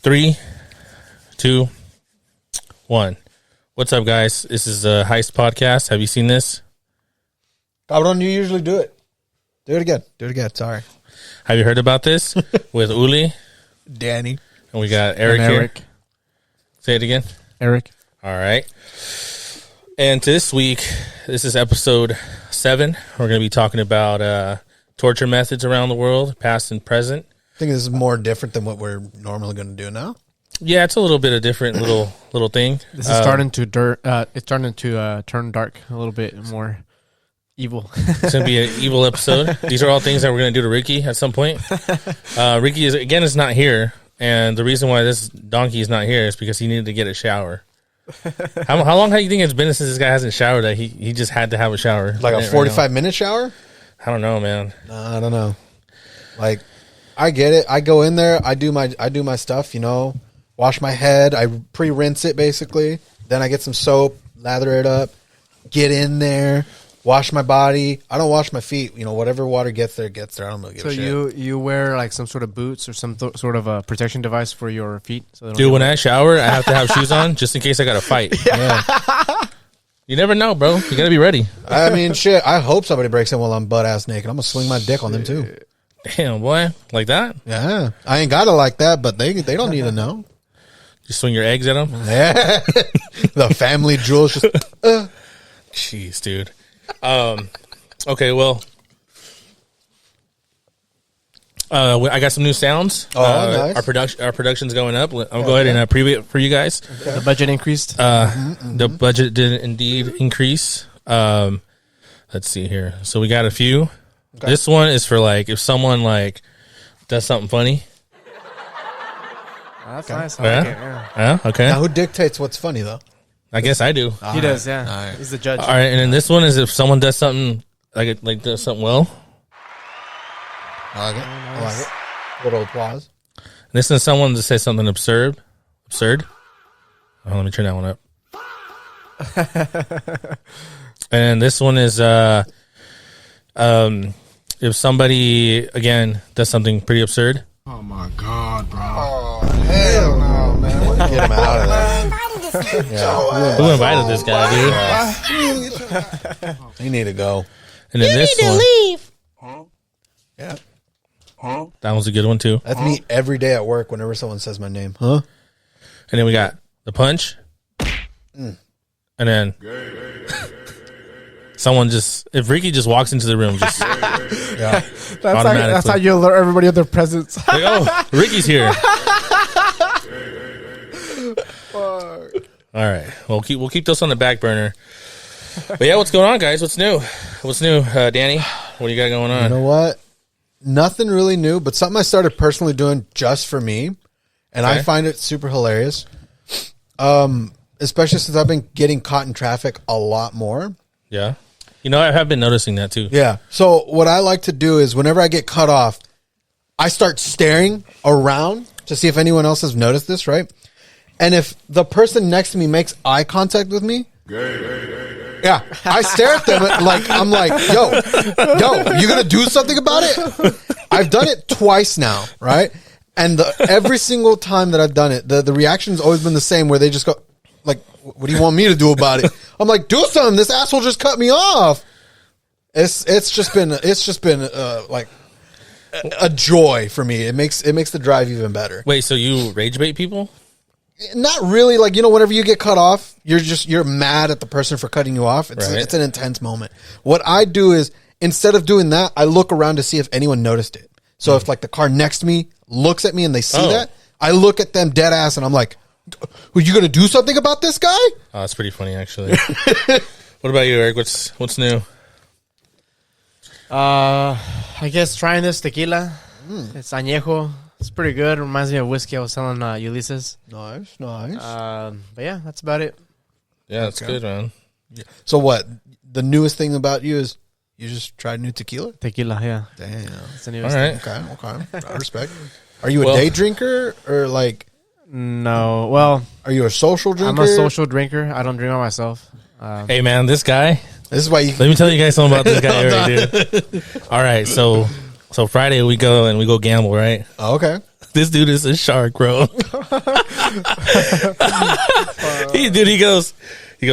3, 2, 1. What's up, guys? This is a Heist Podcast. Have you seen this? Cabrón, you usually do it. Do it again. Do it again. Sorry. Have you heard about this with Uli? Danny. And we got Eric here. Say it again. Eric. All right. And this week, this is episode 7. We're going to be talking about torture methods around the world, past and present. I think this is more different than what we're normally going to do now. Yeah, it's a little bit of different little thing. This is starting to turn dark a little bit more evil. It's going to be an evil episode. These are all things that we're going to do to Ricky at some point. Ricky is not here, and the reason why this donkey is not here is because he needed to get a shower. How long do you think it's been since this guy hasn't showered that he just had to have a shower? Like a 45-minute shower? I don't know, man. I don't know. Like, I get it. I go in there. I do my stuff. You know, wash my head. I pre-rinse it basically. Then I get some soap, lather it up, get in there, wash my body. I don't wash my feet. You know, whatever water gets there, gets there. I don't really give a shit. So you wear like some sort of boots or some sort of a protection device for your feet? So dude, when I shower, I have to have shoes on just in case I got to fight. Yeah. You never know, bro. You got to be ready. I mean, shit. I hope somebody breaks in while I'm butt-ass naked. I'm going to swing my dick on them, too. Damn, boy. Like that? Yeah. I ain't got it like that, but they don't need to know. You swing your eggs at them? Yeah. The family jewels just... Jeez, dude. Okay, well... I got some new sounds. Nice. Our production's going up. I'll go ahead and preview it for you guys. Okay. The budget increased. The budget did indeed increase. Let's see here. So we got a few. Okay. This one is for like if someone like does something funny. That's nice. Yeah. Okay. Now, who dictates what's funny though? I guess I do. He does. Yeah. Right. He's the judge. All right, and then this one is if someone does something like does something well. I like it. I like it. Little applause. This is someone that says something absurd. Oh, let me turn that one up. And this one is if somebody again does something pretty absurd. Oh my God, bro! Oh hell no, man! Get him out of there. Who invited this guy, dude? You need to go. And then this one, leave. Yeah. Huh? That was a good one too. That's me every day at work whenever someone says my name. Huh? And then we got the punch. And then someone if Ricky just walks into the room, just that's how you alert everybody of their presence. like, oh, Ricky's here. All right, we'll keep those on the back burner. But yeah, what's going on, guys? What's new? Danny? What do you got going on? You know what? Nothing really new, but something I started personally doing just for me, and I find it super hilarious. Especially since I've been getting caught in traffic a lot more. Yeah. You know, I have been noticing that too. Yeah. So what I like to do is whenever I get cut off, I start staring around to see if anyone else has noticed this, right? And if the person next to me makes eye contact with me, yeah, I stare at them like I'm like, yo, you gonna do something about it? I've done it twice now, right? And every single time that I've done it, the reaction's always been the same, where they just go like, "What do you want me to do about it?" I'm like, "Do something! This asshole just cut me off." It's just been like a joy for me. It makes the drive even better. Wait, so you rage bait people? Not really. Like, you know, whenever you get cut off, you're mad at the person for cutting you off. It's an intense moment. What I do is, instead of doing that, I look around to see if anyone noticed it. So if like the car next to me looks at me and they see that, I look at them dead ass and I'm like, "Are you gonna do something about this guy?" Oh, that's pretty funny, actually. What about you, Eric? What's new? I guess trying this tequila. It's añejo. It's pretty good. Reminds me of whiskey I was telling Ulysses. Nice. But yeah, that's about it. Yeah, that's good, man. Yeah. So what? The newest thing about you is you just tried new tequila? Tequila, yeah. Damn. It's the newest All right. thing. Okay. I respect. Are you a day drinker or like? No. Well, are you a social drinker? I'm a social drinker. I don't drink by myself. Hey, man, this guy. This is why you. Let me tell you guys something about this guy, Eric, dude. All right, so Friday we go gamble, right? Oh, okay. This dude is a shark, bro. Dude, he goes,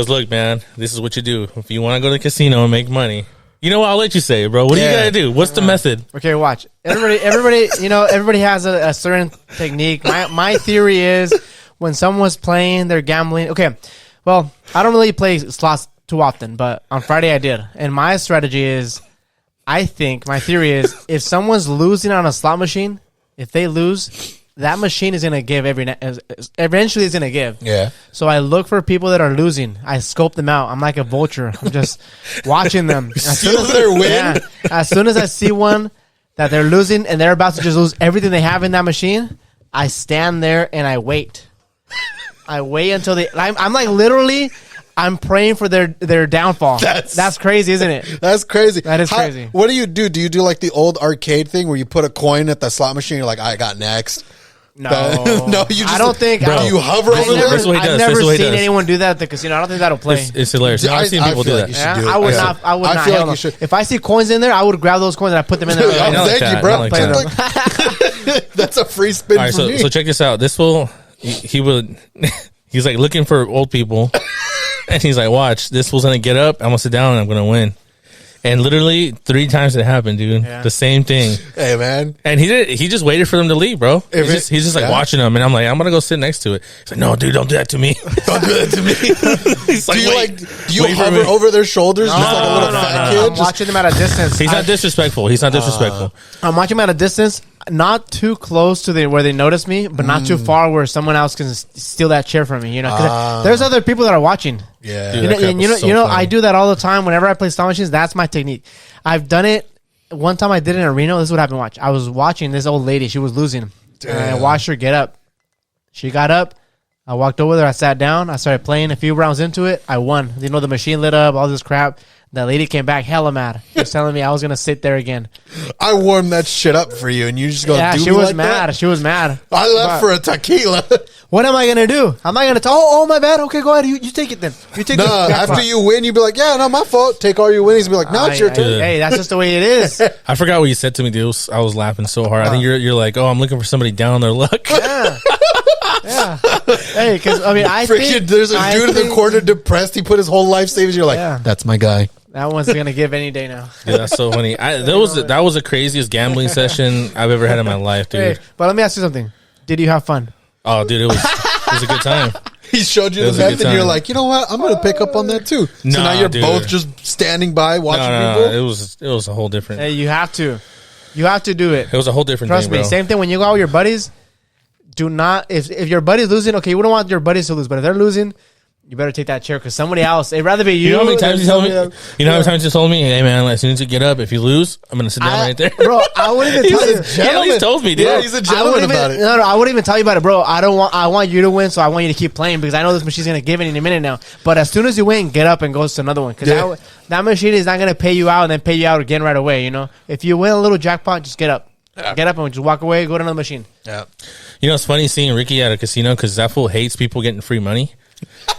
look, man, this is what you do. If you want to go to the casino and make money, you know what? I'll let you say it, bro. What do you got to do? What's the method? Okay, watch. Everybody, everybody has a certain technique. My theory is when someone's playing, they're gambling. Okay, well, I don't really play slots too often, but on Friday I did. And my strategy is, my theory is, if someone's losing on a slot machine, if they lose, that machine is going to give eventually it's going to give. Yeah. So I look for people that are losing. I scope them out. I'm like a vulture. I'm just watching them. As soon as their win. Yeah, as soon as I see one that they're losing and they're about to just lose everything they have in that machine, I stand there and I wait. I wait until I'm like literally, I'm praying for their downfall. That's crazy, isn't it? That's crazy. That is crazy. What do you do? Do you do like the old arcade thing where you put a coin at the slot machine? You're like, I got next. No, no. You just, I don't think. Bro, do you hover over there? That's what he does. I've never That's what he seen does. anyone do that at the casino. I don't think that'll play. It's hilarious. I've seen people do feel that. like you should Yeah, do it. I would Yeah. not. I would I not. feel like Hell you no. should. If I see coins in there, I would grab those coins and I put them in there. I know. Thank that. you, bro. I like that. That's a free spin All right, for me. so check this out. This will he's like looking for old people, and he's like, watch, this fool's gonna get up. I'm gonna sit down and I'm gonna win. And literally 3 times it happened, dude. Yeah. The same thing. Hey, man. And he just waited for them to leave, bro. He's just like watching them, and I'm like, I'm gonna go sit next to it. He's like, no, dude, don't do that to me. Don't do that to me. He's like, Do you wait, do you wait for hover me. over their shoulders just like a little fat kid? I'm Just- watching them at a distance. He's not disrespectful. He's not disrespectful. I'm watching them at a distance, not too close to where they notice me, but not too far where someone else can steal that chair from me. You know, 'cause there's other people that are watching. yeah. Dude, that crap was so funny. I do that all the time. Whenever I play slot machines, that's my technique. I've done it. One time I did it in Reno. This is what happened. Watch. I was watching this old lady. She was losing. And I watched her get up. She got up. I walked over there. I sat down. I started playing. A few rounds into it, I won. You know, the machine lit up, all this crap. That lady came back hella mad. She was telling me I was going to sit there again. I warmed that shit up for you, and you just go, Yeah, do she me was like mad. that? She was mad. I left for a tequila. What am I going to do? I'm not going to tell, oh, my bad. Okay, go ahead. You take it then. You take No, the after jackpot. you win, you'd be like, yeah, no, my fault. Take all your winnings. Be like, no, it's your turn. Hey, that's just the way it is. I forgot what you said to me, dude. I was laughing so hard. I think you're like, oh, I'm looking for somebody down on their luck. Yeah. Yeah. Hey, because, I mean, I Freaking, think... there's a I dude in the think corner depressed. He put his whole life savings. You're like, Yeah. that's my guy. That one's going to give any day now. Dude, that's so funny. That was the craziest gambling session I've ever had in my life, dude. Hey, but let me ask you something. Did you have fun? Oh, dude, it was a good time. He showed you It the was a good method, and you're time. like, you know what? I'm going to pick up on that too. So Nah, now you're dude. both just standing by watching No, people. it was a whole different. Hey, you have to. You have to do it. It was a whole different Trust thing, me. bro. Same thing when you go out with your buddies. Do not, if your buddy's losing, okay, you wouldn't want your buddies to lose, but if they're losing, you better take that chair because somebody else, it'd rather be you. You know how many times than he told me? somebody else. You know how many times he told me, "Hey man, as soon as you get up, if you lose, I'm gonna sit down right there." Bro, I wouldn't even tell you. He always told me, dude. Yeah, he's a I gentleman wouldn't about even, it. no, I wouldn't even tell you about it, bro. I want you to win, so I want you to keep playing because I know this machine's gonna give it in a minute now. But as soon as you win, get up and goes to another one because Yeah. that machine is not gonna pay you out and then pay you out again right away. You know, if you win a little jackpot, just get up, get up and just walk away, go to another machine. Yeah. You know, it's funny seeing Ricky at a casino because that fool hates people getting free money.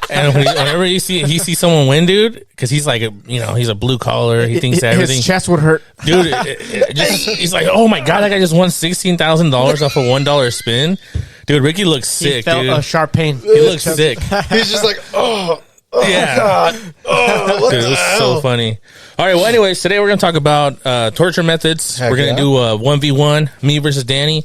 And whenever he sees someone win, dude, because he's like he's a blue collar. He thinks that everything, His chest would hurt. dude. He's like, oh my god, that guy just won $16,000 off a $1 spin, dude. Ricky looks He sick, felt dude. a sharp pain. He looks sick. He's just like, oh Yeah. God. Oh, what Dude, the it was hell? so funny. All right, well, anyways, today we're going to talk about torture methods. Heck we're going yeah. to do a 1v1, me versus Danny.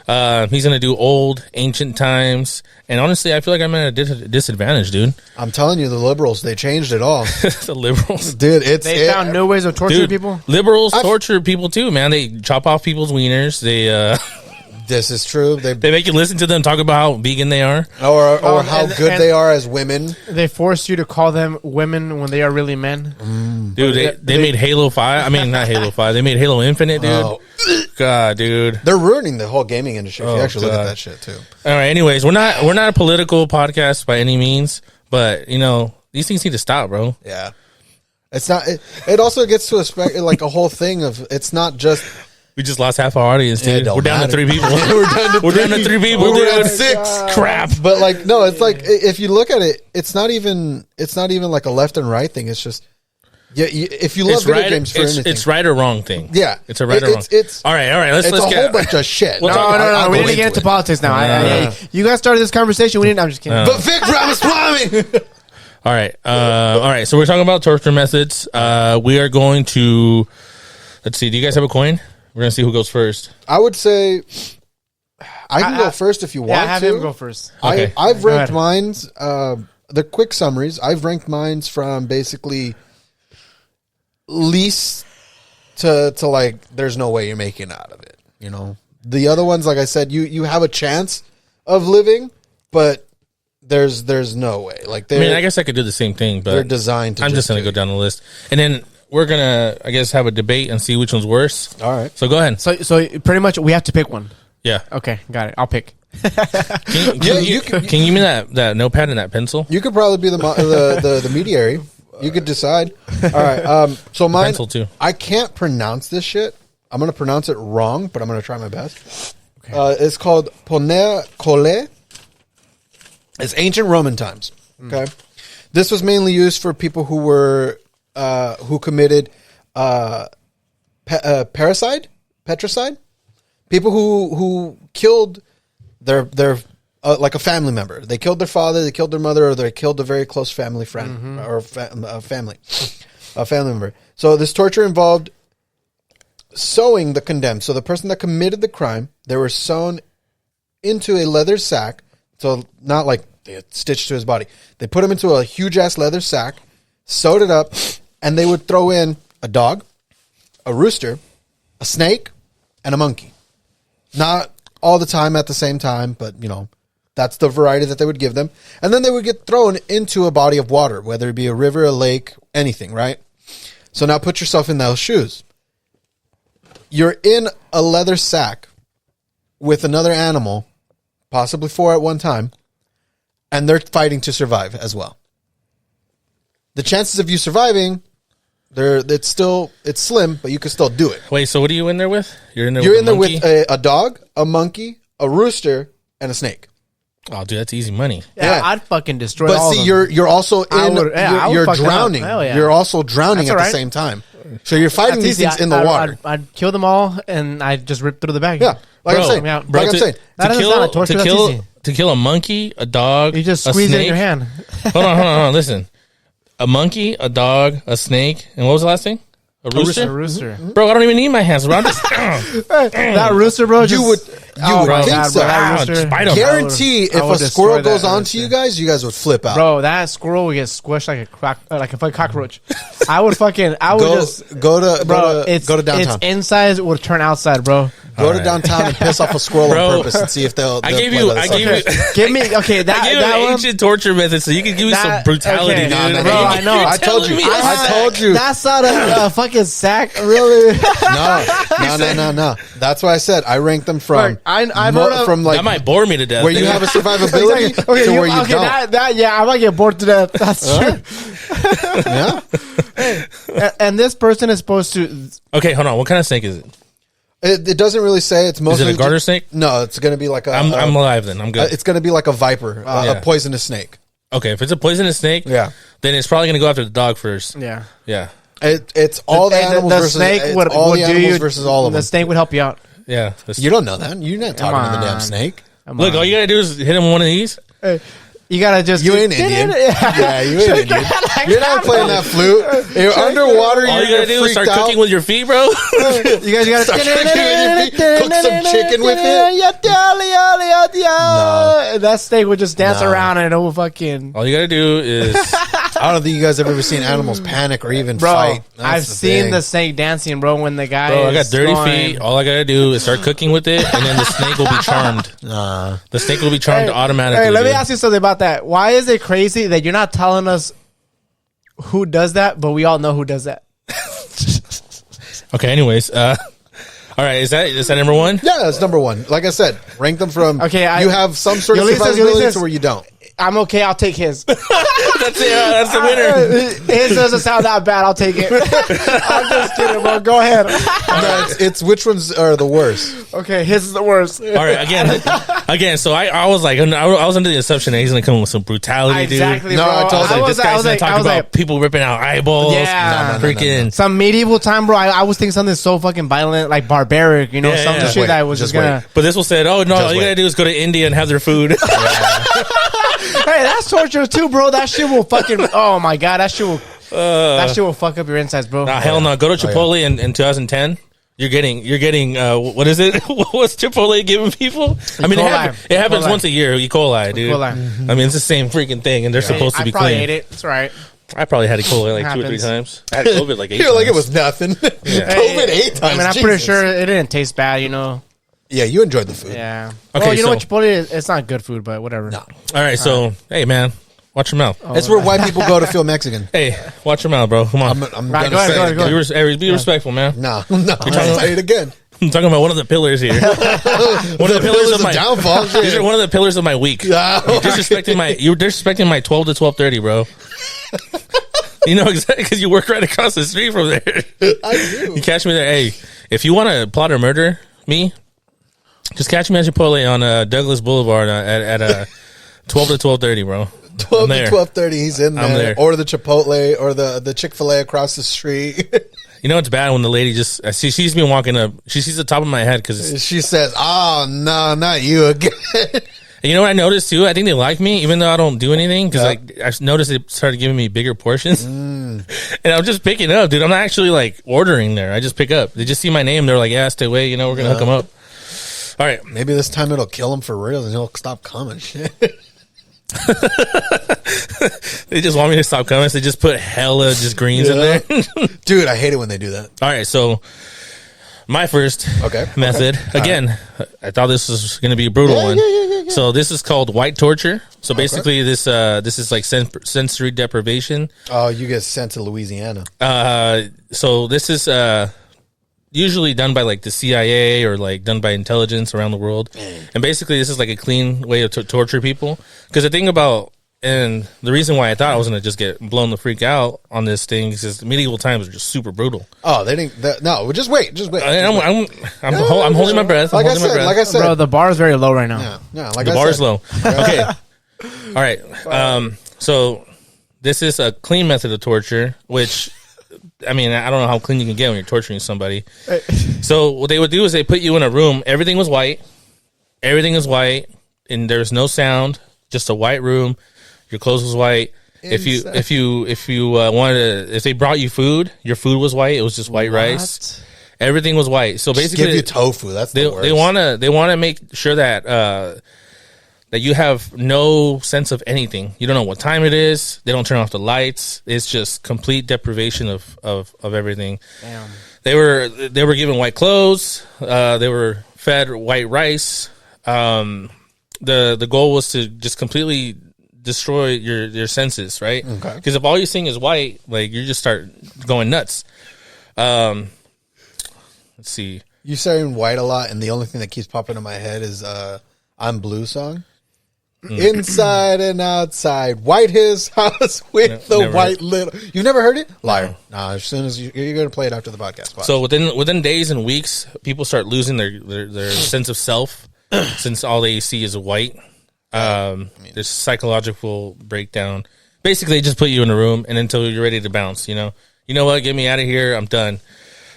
He's going to do old, ancient times. And honestly, I feel like I'm at a disadvantage, dude. I'm telling you, the liberals, they changed it all. The liberals. Dude, They found new ways of torturing Dude, people. liberals torture people too, man. They chop off people's wieners. This is true. They They make you listen to them talk about how vegan they are. or how and- good and- they are as women. They force you to call them women when they are really men. Dude, they made Halo 5. I mean, not Halo 5. They made Halo Infinite, dude. Oh. God, dude. They're ruining the whole gaming industry. If you Oh, actually look God. at that shit too. All right, anyways, we're not a political podcast by any means, but these things need to stop, bro. Yeah, it's not. It also gets to like a whole thing of it's not just. We just lost half our audience, It dude. don't We're down matter. to 3 people. We're down to We're down to 3 people, We were dude. at 6. Crap. But like, no, it's like if you look at it, it's not even like a left and right thing. It's just Yeah, if you love It's video right. games for anything, It's right or wrong thing. yeah, It's a right or wrong. It's all right. Let's a get whole bunch of shit. We'll talk- No. We go need to get into it. politics now. You guys started this conversation. We didn't. I'm just kidding. But Vic Ramaswamy. All right. All right. So we're talking about torture methods. We are going to. Let's see. Do you guys have a coin? We're gonna see who goes first. I would say I can go first if you want Yeah, have to. him go first. Okay. I've Go ranked ahead. mines. The quick summaries. I've ranked mines from basically least to like. There's no way you're making out of it. You know, the other ones, like I said, you have a chance of living, but there's no way. Like I mean, I guess I could do the same thing, but they're designed to. I'm just gonna kill go you. down the list, and then we're gonna, I guess, have a debate and see which one's worse. All right. So go ahead. So pretty much we have to pick one. Yeah. Okay, got it. I'll pick. Can Yeah, you give me that notepad and that pencil? You could probably be the mediary. You could decide. All right. So mine. Pencil too. I can't pronounce this shit. I'm gonna pronounce it wrong, but I'm gonna try my best. It's called Poner Cole. It's ancient Roman times. Okay. This was mainly used for people who were who committed parricide, petricide. People who killed their like a family member. They killed their father, they killed their mother, or they killed a very close family friend or a family member. So this torture involved sewing the condemned. So the person that committed the crime, they were sewn into a leather sack. So not like they had stitched to his body. They put him into a huge ass leather sack, sewed it up, and they would throw in a dog, a rooster, a snake, and a monkey. Not all the time at the same time, but, you know, that's the variety that they would give them. And then they would get thrown into a body of water, whether it be a river, a lake, anything, right? So now put yourself in those shoes. You're in a leather sack with another animal, possibly 4 at one time, and they're fighting to survive as well. The chances of you surviving, it's slim, but you can still do it. Wait, so what are you in there with? You're in there with a dog, a monkey, a rooster, and a snake. Oh, dude, that's easy money. Yeah, Yeah. I'd fucking destroy But all see, of them. you're also I in. would- yeah, I would you're fuck them up. drowning. Hell yeah. You're also drowning That's at all the right. same time. So you're fighting That's these easy. things in the water. I'd kill them all, and I'd just rip through the bag. Yeah, like Bro, I'm saying. yeah. Like Bro, I'm saying. That doesn't sound like torture, that's easy. to kill a monkey, a dog, You just a squeeze it in snake. your hand. Hold on. Listen, a monkey, a dog, a snake, and what was the last thing? A rooster. A rooster. Bro, I don't even need my hands. Bro, I'm just That rooster, bro. You would think so. Bro, that Ah, rooster, just bite 'em. Guarantee I if would a squirrel destroy goes that onto you guys would flip out. Bro, that squirrel would get squished like a fucking cockroach. I would go to downtown. Its insides would turn outside, bro. Go to right. downtown and piss off a squirrel Bro, on purpose and see if they'll. I they'll gave play you. by the I side. gave you. Give me I that gave you that an one. ancient torture method, so you can give me some That- brutality, okay. dude. No, Bro, I know. You're I told telling you. me I told you. That's not a fucking sack, really. No. That's why I said I ranked them from I wrote up- from like that might bore me to death. where you have a survivability to where you don't. Yeah, I might get bored to death. That's true. Yeah, And this person is supposed to. Okay, hold on. What kind of snake is it? it doesn't really say. It's Is mostly it a garter snake? No, it's going to be like a. I'm alive then. I'm good. It's going to be like a viper, Yeah. a poisonous snake. Okay, if it's a poisonous snake, Yeah. then it's probably gonna go after the dog first. Yeah. Yeah, It's all the animals the versus snake it's would, all would the do animals you versus all of the them. snake would help you out. yeah. You don't know that. You're not talking to the damn on. snake. Come Look, on. all you gotta do is hit him with one of these. You gotta just. You ain't Indian. Yeah, you ain't Indian. You're not playing that flute. You're underwater. All you You're gotta do is start freaked out. cooking with your feet, bro. You guys gotta Start cooking with your feet. Cook some chicken with it. And that snake would just dance No. around and it will fucking. All you gotta do is I don't think you guys have ever seen animals panic or even Bro, fight. That's I've the seen thing. the snake dancing, bro. When the guy, bro. I got is dirty going- feet. All I gotta do is start cooking with it, and then the snake will be charmed. Nah. The snake will be charmed automatically. Hey, let me dude. ask you something about that. Why is it crazy that you're not telling us who does that, but we all know who does that? Okay. Anyways, all right. Is that number one? Yeah, that's number one. Like I said, rank them from. Okay, you have some sort of Ulysses, survivability Ulysses. to where you don't. I'm okay. I'll take his. That's it. That's the winner. His doesn't sound that bad. I'll take it. I'm just kidding, bro. Go ahead. No, it's which ones are the worst. Okay, his is the worst. All right, again. So I was like, I was under the assumption that he's gonna come with some brutality, Exactly, dude. No, bro. I told you, This guy's gonna talk about people ripping out eyeballs. Yeah. Freaking. some medieval time, bro. I was thinking something so fucking violent, like barbaric. You know, Yeah, some yeah. shit Wait, that was just just gonna. wait. But this will say, oh no, all you wait. gotta do is go to India and have their food. Hey, that's torture too, bro. That shit will fucking. Oh my god, that shit will fuck up your insides, bro. Nah, hell no. Go to Chipotle in 2010. You're getting what is it? What's Chipotle giving people? I mean, it happens E. coli. once a year. E. coli, dude. E. coli. I mean, it's the same freaking thing, and they're supposed to I be probably clean. ate it. It's all right. I probably had E. coli like 2 or 3 Happens. times. I had COVID like 8 You're times. like it was nothing. COVID 8 times. I mean, I'm pretty Jesus. sure it didn't taste bad. You know. Yeah, you enjoyed the food. Yeah. Okay, well, you know so- what Chipotle is? It's not good food, but whatever. No. All right, so hey, man, watch your mouth. It's where white people go to feel Mexican. Hey, watch your mouth, bro. Come on. I'm Right, gonna go ahead, say go it ahead, go again. ahead. Be respectful, man. No, I'm gonna say it again. I'm talking about one of the pillars here. One of the pillars of my downfall. These are one of the pillars of my week. You're disrespecting my 12 to 12:30, bro. You know exactly because you work right across the street from there. I do. You catch me there. Hey, if you want to plot or murder me, just catch me at Chipotle on Douglas Boulevard at 12 to 12:30, bro. 12 I'm to there. 12:30, he's in I'm there. there. Or the Chipotle or the Chick-fil-A across the street. You know it's bad when the lady just she's been walking up. She sees the top of my head because She says, "Oh no, not you again." you know what I noticed too. I think they like me even though I don't do anything because Yeah. I noticed they started giving me bigger portions, and I'm just picking up, dude. I'm not actually like ordering there. I just pick up. They just see my name. They're like, "Yeah, stay away." You know, we're gonna hook them up. All right. Maybe this time it'll kill him for real, and he'll stop coming. Shit. They just want me to stop coming. So they just put hella just greens in there. Dude, I hate it when they do that. All right, so my first method again. I thought this was going to be a brutal one. Yeah. So this is called white torture. So basically, this is like sensory deprivation. Oh, you get sent to Louisiana. So this is usually done by like the CIA or like done by intelligence around the world. And basically, this is like a clean way of torture people. Because the thing about and the reason why I thought I was going to just get blown the freak out on this thing is because medieval times are just super brutal. Oh, they didn't. No, just wait. I'm holding my breath. I'm holding my breath. Like I said, Bro, the bar is very low right now. like The I bar's said. low. Okay. All right. So this is a clean method of torture, which, I mean, I don't know how clean you can get when you're torturing somebody. So what they would do is they put you in a room. Everything was white. And there's no sound, just a white room. Your clothes was white. If you wanted to, if they brought you food, your food was white. It was just white rice. Everything was white. So Just basically, give you tofu. That's the worst. they want to make sure that that you have no sense of anything. You don't know what time it is. They don't turn off the lights. It's just complete deprivation of everything. Damn. They were given white clothes. They were fed white rice. The goal was to just completely destroy your senses, right? Okay. Because if all you're seeing is white, like you just start going nuts. Let's see. You saying white a lot, and the only thing that keeps popping in my head is "I'm Blue" song. Inside and outside, white his house with the never white little. You've never heard it? Liar. Nah, as soon as you're going to play it after the podcast. Watch. So within days and weeks, people start losing their sense of self since all they see is white. There's psychological breakdown. Basically, they just put you in a room, and until you're ready to bounce, you know what, get me out of here. I'm done.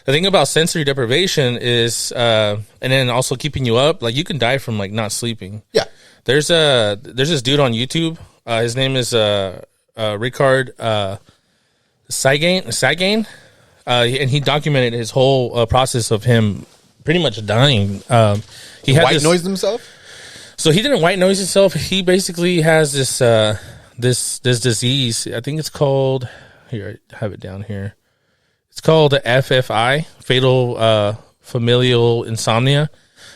The thing about sensory deprivation is, and then also keeping you up, like you can die from like not sleeping. Yeah. There's this dude on YouTube. His name is Ricard Sagain, and he documented his whole process of him pretty much dying. He had White noise himself? So he didn't white noise himself. He basically has this this disease. I think it's called, here, I have it down here. It's called FFI, fatal familial insomnia.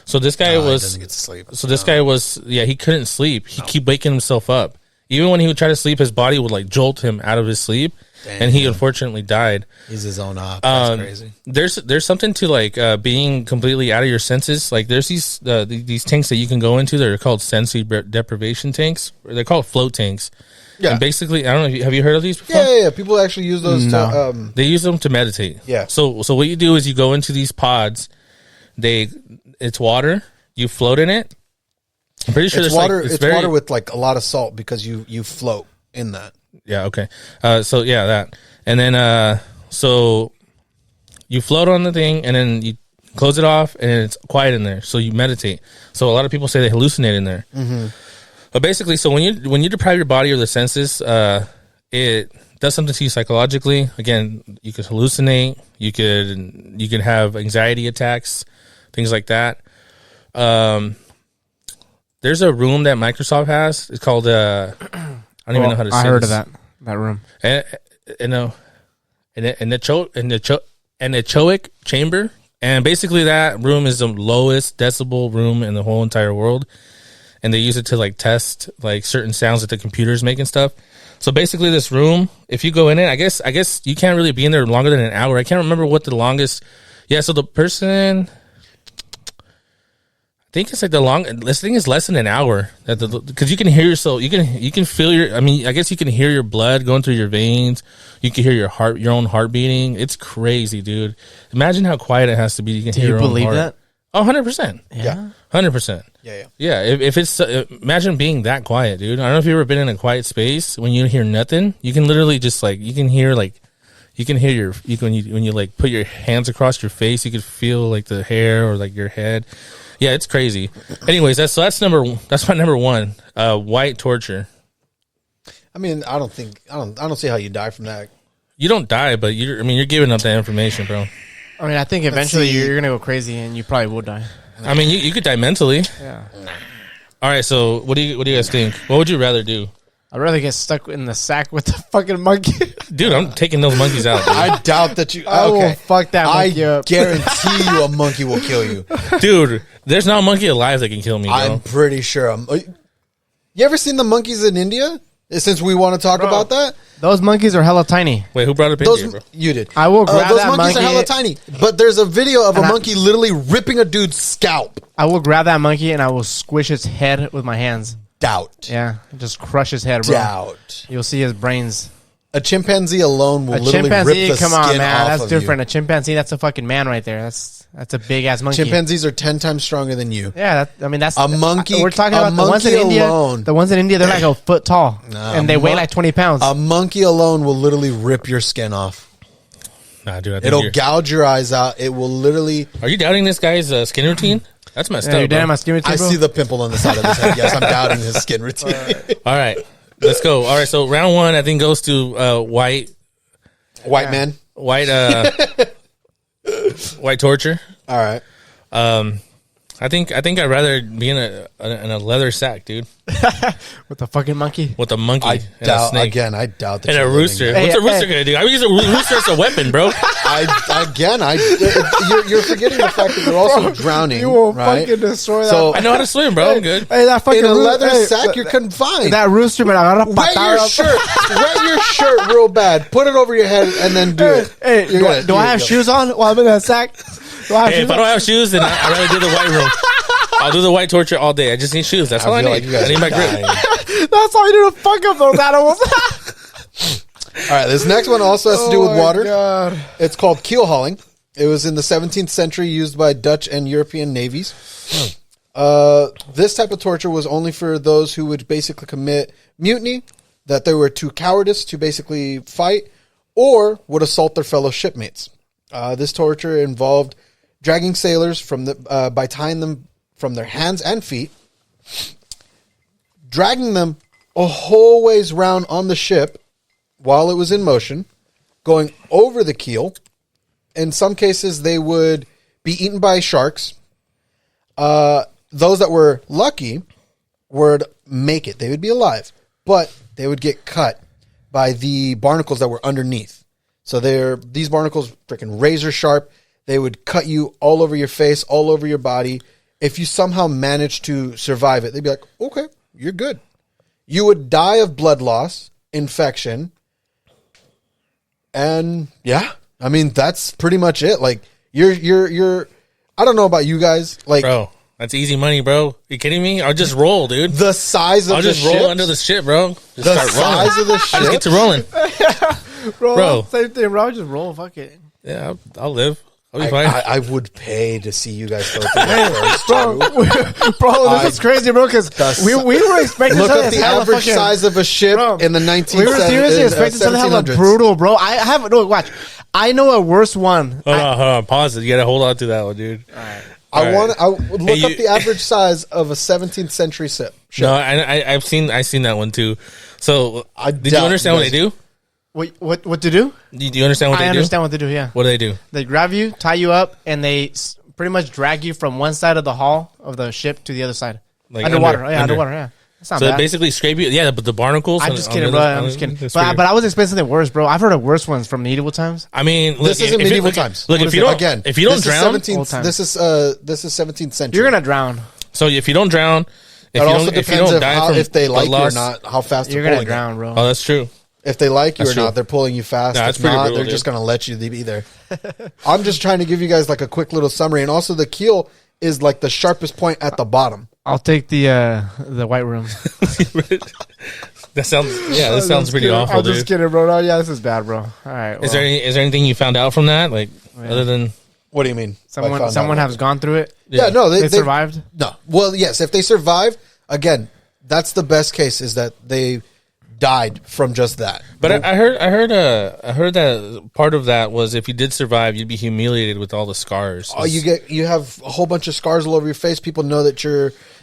So this guy He was doesn't get to sleep. so this guy was he couldn't sleep. He keep waking himself up. Even when he would try to sleep, his body would like jolt him out of his sleep, and he unfortunately died. He's his own op. That's crazy. There's something to like being completely out of your senses. Like there's these tanks that you can go into that are called sensory deprivation tanks. They're called float tanks. Yeah. And basically, I don't know. Have you heard of these before? Yeah. People actually use those. To, they use them to meditate. Yeah. So what you do is you go into these pods. It's water. You float in it. I'm pretty sure it's water. It's water with like a lot of salt because you float in that. Yeah. Okay. So yeah, that, and then so you float on the thing, and then you close it off, and it's quiet in there. So you meditate. So a lot of people say they hallucinate in there. Mm-hmm. But basically, so when you deprive your body of the senses, it does something to you psychologically. Again, you could hallucinate. You could have anxiety attacks, things like that. There's a room that Microsoft has. It's called I don't even know how to say it. I heard of that room. An echoic chamber, and basically that room is the lowest decibel room in the whole entire world, and they use it to like test like certain sounds that the computers make and stuff. So basically, this room, if you go in it, I guess you can't really be in there longer than an hour. I can't remember what the longest. Yeah, so the person, I think it's like this thing is less than an hour. Because you can hear yourself, you can feel your. I mean, I guess you can hear your blood going through your veins. You can hear your own heart beating. It's crazy, dude. Imagine how quiet it has to be. You can hear your own heart. Do you believe that? Oh, 100%. Yeah. 100%. Yeah. If it's imagine being that quiet, dude. I don't know if you've ever been in a quiet space when you hear nothing. You can literally just like when you like put your hands across your face, you could feel like the hair or like your head. Yeah, it's crazy. Anyways, that's my number one. White torture. I mean, I don't see how you die from that. You don't die, but you're giving up that information, bro. I mean, I think eventually you're gonna go crazy and you probably will die. I mean, you could die mentally. Yeah. All right. So what do you guys think? What would you rather do? I'd rather get stuck in the sack with the fucking monkey. Dude, I'm taking those monkeys out. Dude. I doubt that you. I will fuck that monkey up. I guarantee you, a monkey will kill you, dude. There's not a monkey alive that can kill me. Bro. I'm pretty sure. You ever seen the monkeys in India? Since we want to talk about that, those monkeys are hella tiny. Wait, who brought up India, bro? You did. I will grab those that monkeys monkey. are hella tiny, but there's a video of a monkey literally ripping a dude's scalp. I will grab that monkey and I will squish its head with my hands. Doubt. Yeah, just crush his head, bro. Doubt. You'll see his brains. A chimpanzee alone will literally rip the skin off That's of different. you. A chimpanzee, that's a fucking man right there. That's a big ass monkey. Chimpanzees are 10 times stronger than you. Yeah, that's a monkey. We're talking about the ones in India. The ones in India, they're like a foot tall, and they weigh like 20 pounds. A monkey alone will literally rip your skin off. Nah, dude, it'll gouge your eyes out. It will literally. Are you doubting this guy's skin routine? That's messed up. You're doubting my skin routine, bro? I see the pimple on the side of his head. Yes, I'm doubting his skin routine. All right, let's go. All right, so round one, I think goes to white man, white torture. All right. I think I'd rather be in a leather sack, dude. With a fucking monkey. With a monkey I and doubt, a snake. again, I doubt that. And a rooster. What's a rooster gonna do? I would use a rooster as a weapon, bro. You're forgetting the fact that you're also drowning. You will right? fucking destroy that. So I know how to swim, bro. I'm good. Hey, that fucking in a leather sack, you're confined. That rooster, man, I gotta wet your shirt real bad. Put it over your head and then do it. Hey, do I have shoes on while I'm in that sack? If I don't have shoes, then I'd rather do the white room. I'll do the white torture all day. I just need shoes. That's all I need. Like I need my grip. That's all you do to fuck up those animals. All right, this next one also has to do with water. God. It's called keel hauling. It was in the 17th century, used by Dutch and European navies. This type of torture was only for those who would basically commit mutiny, that they were too cowardice to basically fight, or would assault their fellow shipmates. This torture involved dragging sailors by tying them from their hands and feet, dragging them a whole ways round on the ship while it was in motion, going over the keel. In some cases, they would be eaten by sharks. Those that were lucky would make it. They would be alive, but they would get cut by the barnacles that were underneath. So these barnacles freaking razor sharp. They would cut you all over your face, all over your body. If you somehow managed to survive it, they'd be like, okay, you're good. You would die of blood loss, infection, and yeah, I mean that's pretty much it. Like you're. I don't know about you guys, like bro. That's easy money, bro. You kidding me? I'll just roll, dude. the size of I'll the just roll ships, under the shit, bro. Just the start rolling. size of the I just get ship. to rolling. Bro. Same thing, bro. Just roll. Fuck it. Yeah, I'll live. I'll be fine. I would pay to see you guys go through that first, too. Bro, this is crazy, bro. Because we were expecting Look something up the hella average fucking- size of a ship Bro, in the 1970s. We were seriously expecting something hella 1700s. brutal, bro. I have no watch. I know a worse one. Hold on. Pause it. You gotta hold on to that one, dude. I All right. would look Hey, up the average size of a 17th century ship. No, I've seen that one too. So, did you doubt understand what they you do? What to do? Do you understand what I they understand what to do. Yeah, What do they do? they grab you, tie you up, and they pretty much drag you from one side of the hull of the ship to the other side. Like underwater. under- Yeah, under. underwater. Yeah, that's not So they bad. basically scrape you. Yeah, but the barnacles. I'm on- just on kidding, the bro. other- I'm just kidding. That's But pretty- I was expecting something worse, bro. I've heard of worse ones from medieval times. I mean, look, This isn't if you- medieval look, times. Look, What if is you it? don't Again, if you don't this drown, is 17th, this is 17th century. You're gonna drown. so if you don't drown, if It you also don't, depends if they like you or loss, not, how fast You're they're gonna pulling drown, bro. Oh, that's true. you. If they like you That's or true. not, they're pulling you fast. Nah, that's if pretty not, brutal, they're dude. just gonna let you be there. I'm just trying to give you guys like a quick little summary, and also the keel is like the sharpest point at the bottom. I'll take the white room. That sounds pretty awful, I'm dude. just kidding, bro. No, yeah, this is bad, bro. All right. Is there anything you found out from that, like other than What do you mean? I found someone out. has gone through it? Yeah, no, They they survived. No, well, yes, if they survive, again, that's the best case is that they died from just that. But I heard that part of that was if you did survive, you'd be humiliated with all the scars. Oh, you have a whole bunch of scars all over your face. People know that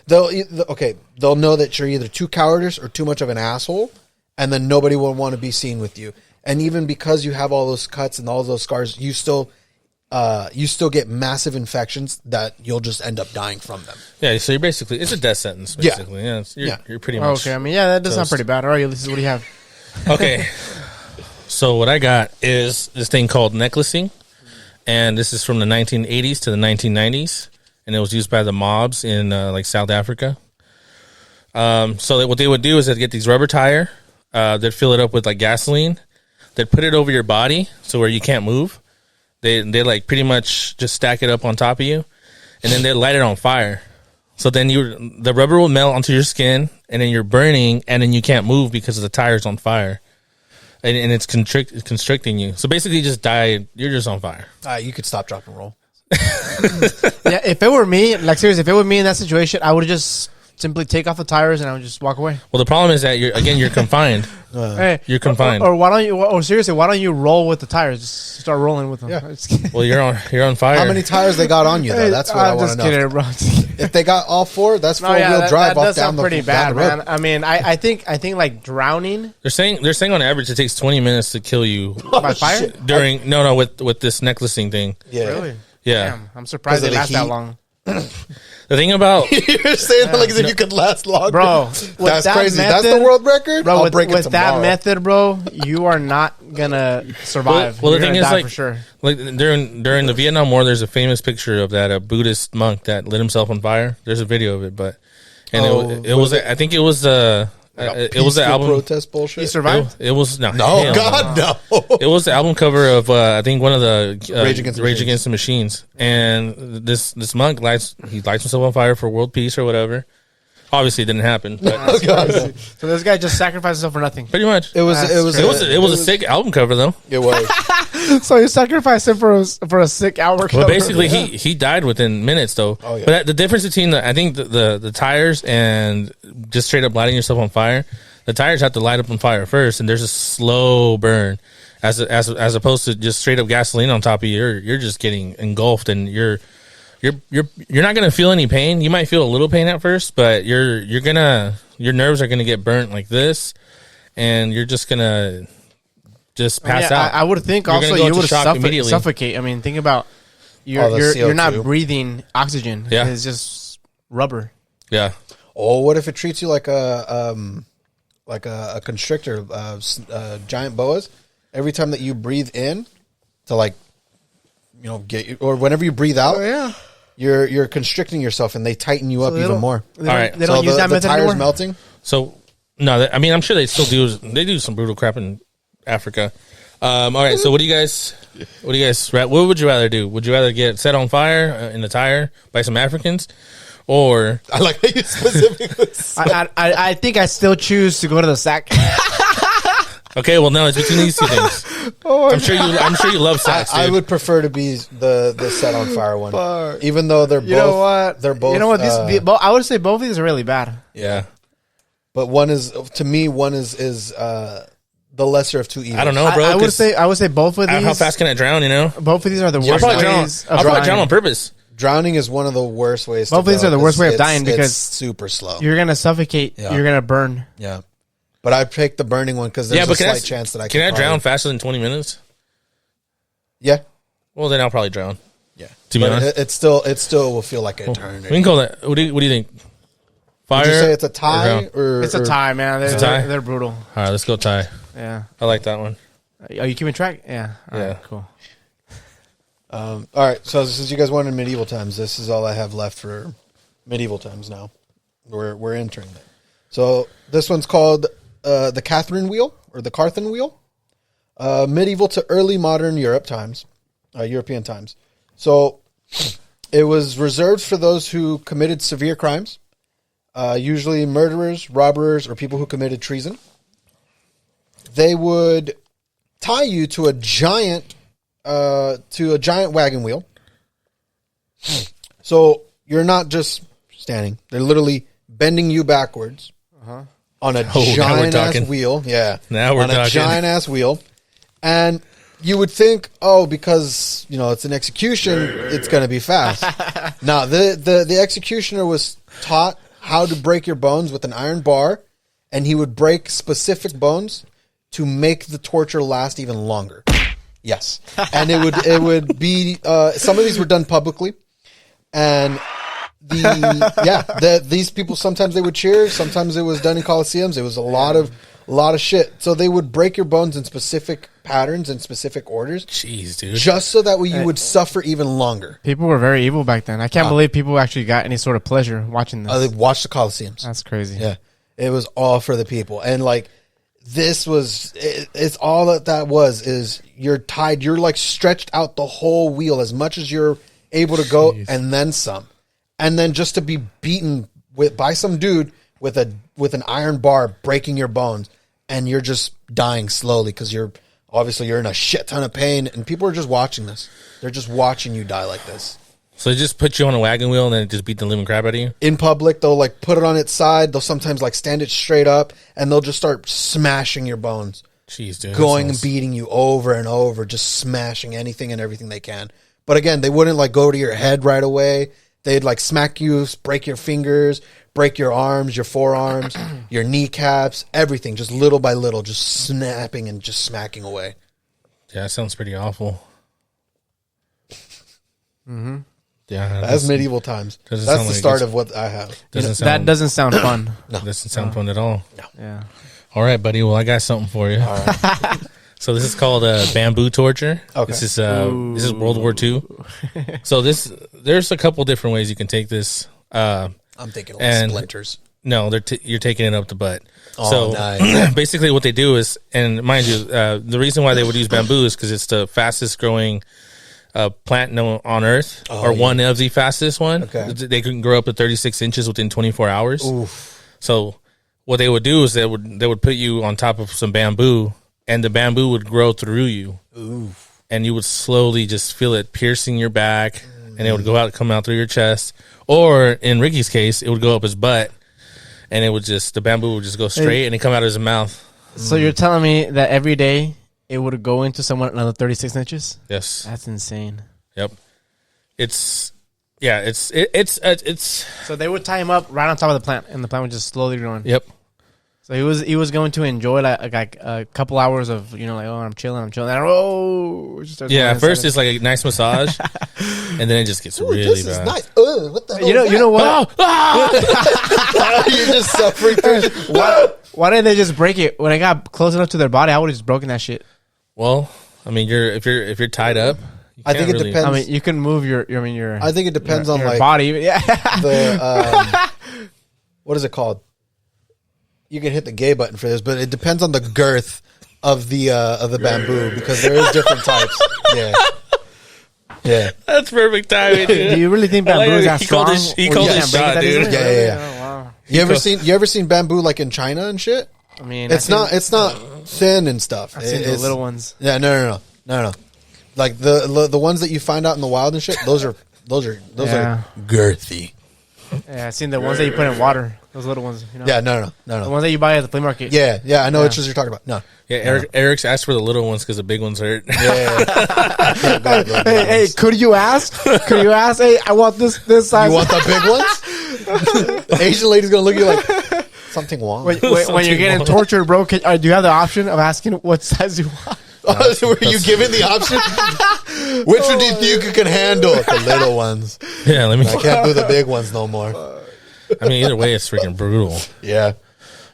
they'll know that you're either too cowardice or too much of an asshole, and then nobody will want to be seen with you. And even because you have all those cuts and all those scars, you still get massive infections that you'll just end up dying from them. Yeah, so you're basically it's a death sentence. Basically, you're pretty much Okay, I mean, yeah, that does sound toast. pretty bad. All right, Ulysses, what do you have? Okay. So what I got is this thing called necklacing, and this is from the 1980s to the 1990s, and it was used by the mobs in like South Africa. So what they would do is they'd get these rubber tire, they'd fill it up with like gasoline, they'd put it over your body so where you can't move. They like pretty much just stack it up on top of you, and then they light it on fire. So then the rubber will melt onto your skin, and then you're burning, and then you can't move because the tire's on fire, and it's constricting you. So basically, you just die. You're just on fire. You could stop, drop, and roll. Yeah, if it were me, like seriously, if it were me in that situation, I would just simply take off the tires and I would just walk away. Well, the problem is that you're confined. Hey, You're confined. Or why don't you? Or seriously, why don't you roll with the tires? Just start rolling with them. Yeah. Well, you're on fire. How many tires they got on you, though? That's what I I'm want to just know. kidding, bro. If they got all four, that's four-wheel drive that off does down sound the pretty down bad, the road. man. I mean, I think like drowning They're saying on average it takes 20 minutes to kill you by fire. shit. during with this necklacing thing. Yeah. Really? Yeah. Damn, I'm surprised 'Cause they of the last that heat. long, The thing about You're saying that like as if you could last longer. bro. with That's that crazy. That's method- the world record? Bro, I'll with, break it with that tomorrow. method, bro, you are not gonna survive. Well, the You're thing gonna is, die like, for sure. like during the Vietnam War, there's a famous picture of that a Buddhist monk that lit himself on fire. There's a video of it, but it was I think it was it was the Peaceful album. protest bullshit. He survived. It was no, No, hell God, no. It was the album cover of I think one of the Rage Against the Machines, and this monk lights himself on fire for world peace or whatever. Obviously, it didn't happen, but Oh, God. So this guy just sacrificed himself for nothing. pretty much It was. That's It was. it was a sick album cover though. It was. So you sacrificed him for a sick hour. Well, cover. basically, he died within minutes though. Oh, yeah. But the difference between I think the tires and just straight up lighting yourself on fire, the tires have to light up on fire first, and there's a slow burn, as opposed to just straight up gasoline on top of you. You're just getting engulfed, and you're not gonna feel any pain. You might feel a little pain at first, but your nerves are gonna get burnt like this, and you're just gonna just pass out. I would think You're also gonna go you into would shock immediately. suffocate. I mean, think about All the you're not CO2. breathing oxygen. Yeah. It's just rubber. Yeah. Oh, what if it treats you like a constrictor, giant boas? Every time that you breathe in, to get you, or whenever you breathe out, yeah. you're constricting yourself, and they tighten you up they even don't- more. They don't, All right. they don't So use that the method tires anymore. melting. So No, I mean, I'm sure they still do. They do some brutal crap in Africa. All right, so what would you guys? What would you rather do? Would you rather get set on fire in the tire by some Africans, or I like how you specifically. I think I still choose to go to the sack. okay? Well, no, it's between these two things. I'm sure you love sex. I would prefer to be the set on fire one, even though they're both. You know what? They're both. You know what? I would say both of these are really bad. Yeah, but one is to me. One is the lesser of two evils. I don't know, bro. I would say both of these. How fast can I drown? You know, both of these are the I'll worst probably drown on purpose. Drowning is one of the worst ways. Both of these are the worst way of dying because it's super slow. You're gonna suffocate. Yeah. You're gonna burn. Yeah, but I picked the burning one because there's a slight chance that I can drown faster than 20 minutes. Yeah. Well, then I'll probably drown. Yeah. To be honest, it still will feel like an eternity. We can call that. What do you think? Fire? Would you say it's a tie or it's a tie, man? It's a tie? They're brutal. All right, let's go tie. Yeah. I like that one. Are you keeping track? Yeah. All right, cool. All right. So since you guys wanted medieval times, this is all I have left for medieval times. Now we're entering that. So this one's called the Catherine wheel or the Carthan wheel. Medieval to early modern European times. So it was reserved for those who committed severe crimes, usually murderers, robbers, or people who committed treason. They would tie you to a giant wagon wheel. So you're not just standing; they're literally bending you backwards on a giant ass wheel. Yeah, now we're talking. A giant ass wheel, and you would think, because it's an execution, it's going to be fast. Now the executioner was taught how to break your bones with an iron bar, and he would break specific bones to make the torture last even longer. Yes, and it would be some of these were done publicly, and these people sometimes they would cheer, sometimes it was done in coliseums. It was a lot of shit. So they would break your bones in specific patterns and specific orders. Jeez, dude, just so that way you would suffer even longer. People were very evil back then. I can't believe people actually got any sort of pleasure watching this. They watched the coliseums. That's crazy. Yeah, it was all for the people, and this was it's all that was is you're tied, you're like stretched out the whole wheel as much as you're able to go. Jeez. And then some, and then just to be beaten by some dude with an iron bar breaking your bones, and you're just dying slowly because you're in a shit ton of pain, and people are just watching this. They're just watching you die like this. So they just put you on a wagon wheel and then just beat the living crap out of you? In public, they'll put it on its side. They'll sometimes stand it straight up, and they'll just start smashing your bones. Jeez, dude. Going and beating you over and over, just smashing anything and everything they can. But again, they wouldn't go to your head right away. They'd smack you, break your fingers, break your arms, your forearms, your kneecaps, everything, just little by little, just snapping and just smacking away. Yeah, that sounds pretty awful. Mm-hmm. Yeah, that's medieval times. That's the start of what I have. That doesn't sound fun. No, doesn't sound fun at all. No. Yeah. All right, buddy. Well, I got something for you. All right. So this is called bamboo torture. Okay. This is World War II. So there's a couple different ways you can take this. I'm thinking splinters. No, you're taking it up the butt. Oh, so nice. Basically, what they do is, and mind you, the reason why they would use bamboo is because it's the fastest growing plant on Earth, one of the fastest one. Okay. They can grow up to 36 inches within 24 hours. Oof. So what they would do is they would put you on top of some bamboo, and the bamboo would grow through you. Oof. And you would slowly just feel it piercing your back, and it would come out through your chest. Or in Ricky's case, it would go up his butt, and the bamboo would just go straight, and it come out of his mouth. So you're telling me that every day it would go into someone another 36 inches? Yes. That's insane. Yep. It's. So they would tie him up right on top of the plant, and the plant would just slowly growing. Yep. So he was going to enjoy like a couple hours of I'm chilling. And first it's like a nice massage, and then it just gets really this bad. Is nice. What the hell? You know what? You're just suffering through. Why didn't they just break it when I got close enough to their body? I would have just broken that shit. Well, I mean, if you're tied up, I think it depends. I mean, you can move your. I think it depends on your body. Yeah. The what is it called? you can hit the gay button for this, but it depends on the girth of the bamboo because there is different types. Yeah. Yeah. That's perfect timing, dude. Do you really think bamboo is that He called strong? his- he Or called you his can't break it shot, that dude. easily? Yeah. Oh, wow. You ever seen bamboo like in China and shit? I mean, It's not thin and stuff. I've seen the It's- little ones. Yeah, no. Like the ones that you find out in the wild and shit. Those are Yeah. girthy. Yeah, I've seen the ones that you put in water. Those little ones. You know? Yeah, no. The ones that you buy at the flea market. Yeah, I know which ones you're talking about. No. Yeah, Eric's asked for the little ones because the big ones hurt. Yeah. Hey, could you ask? Hey, I want this size. You want the big ones? Asian lady's gonna look at you like something wrong. when you're getting wrong. tortured, bro? Do you have the option of asking what size you want? Were you given the option? Which one do you think you can handle? The little ones. Yeah, let me. I can't do the big ones no more. I mean, either way, it's freaking brutal. Yeah.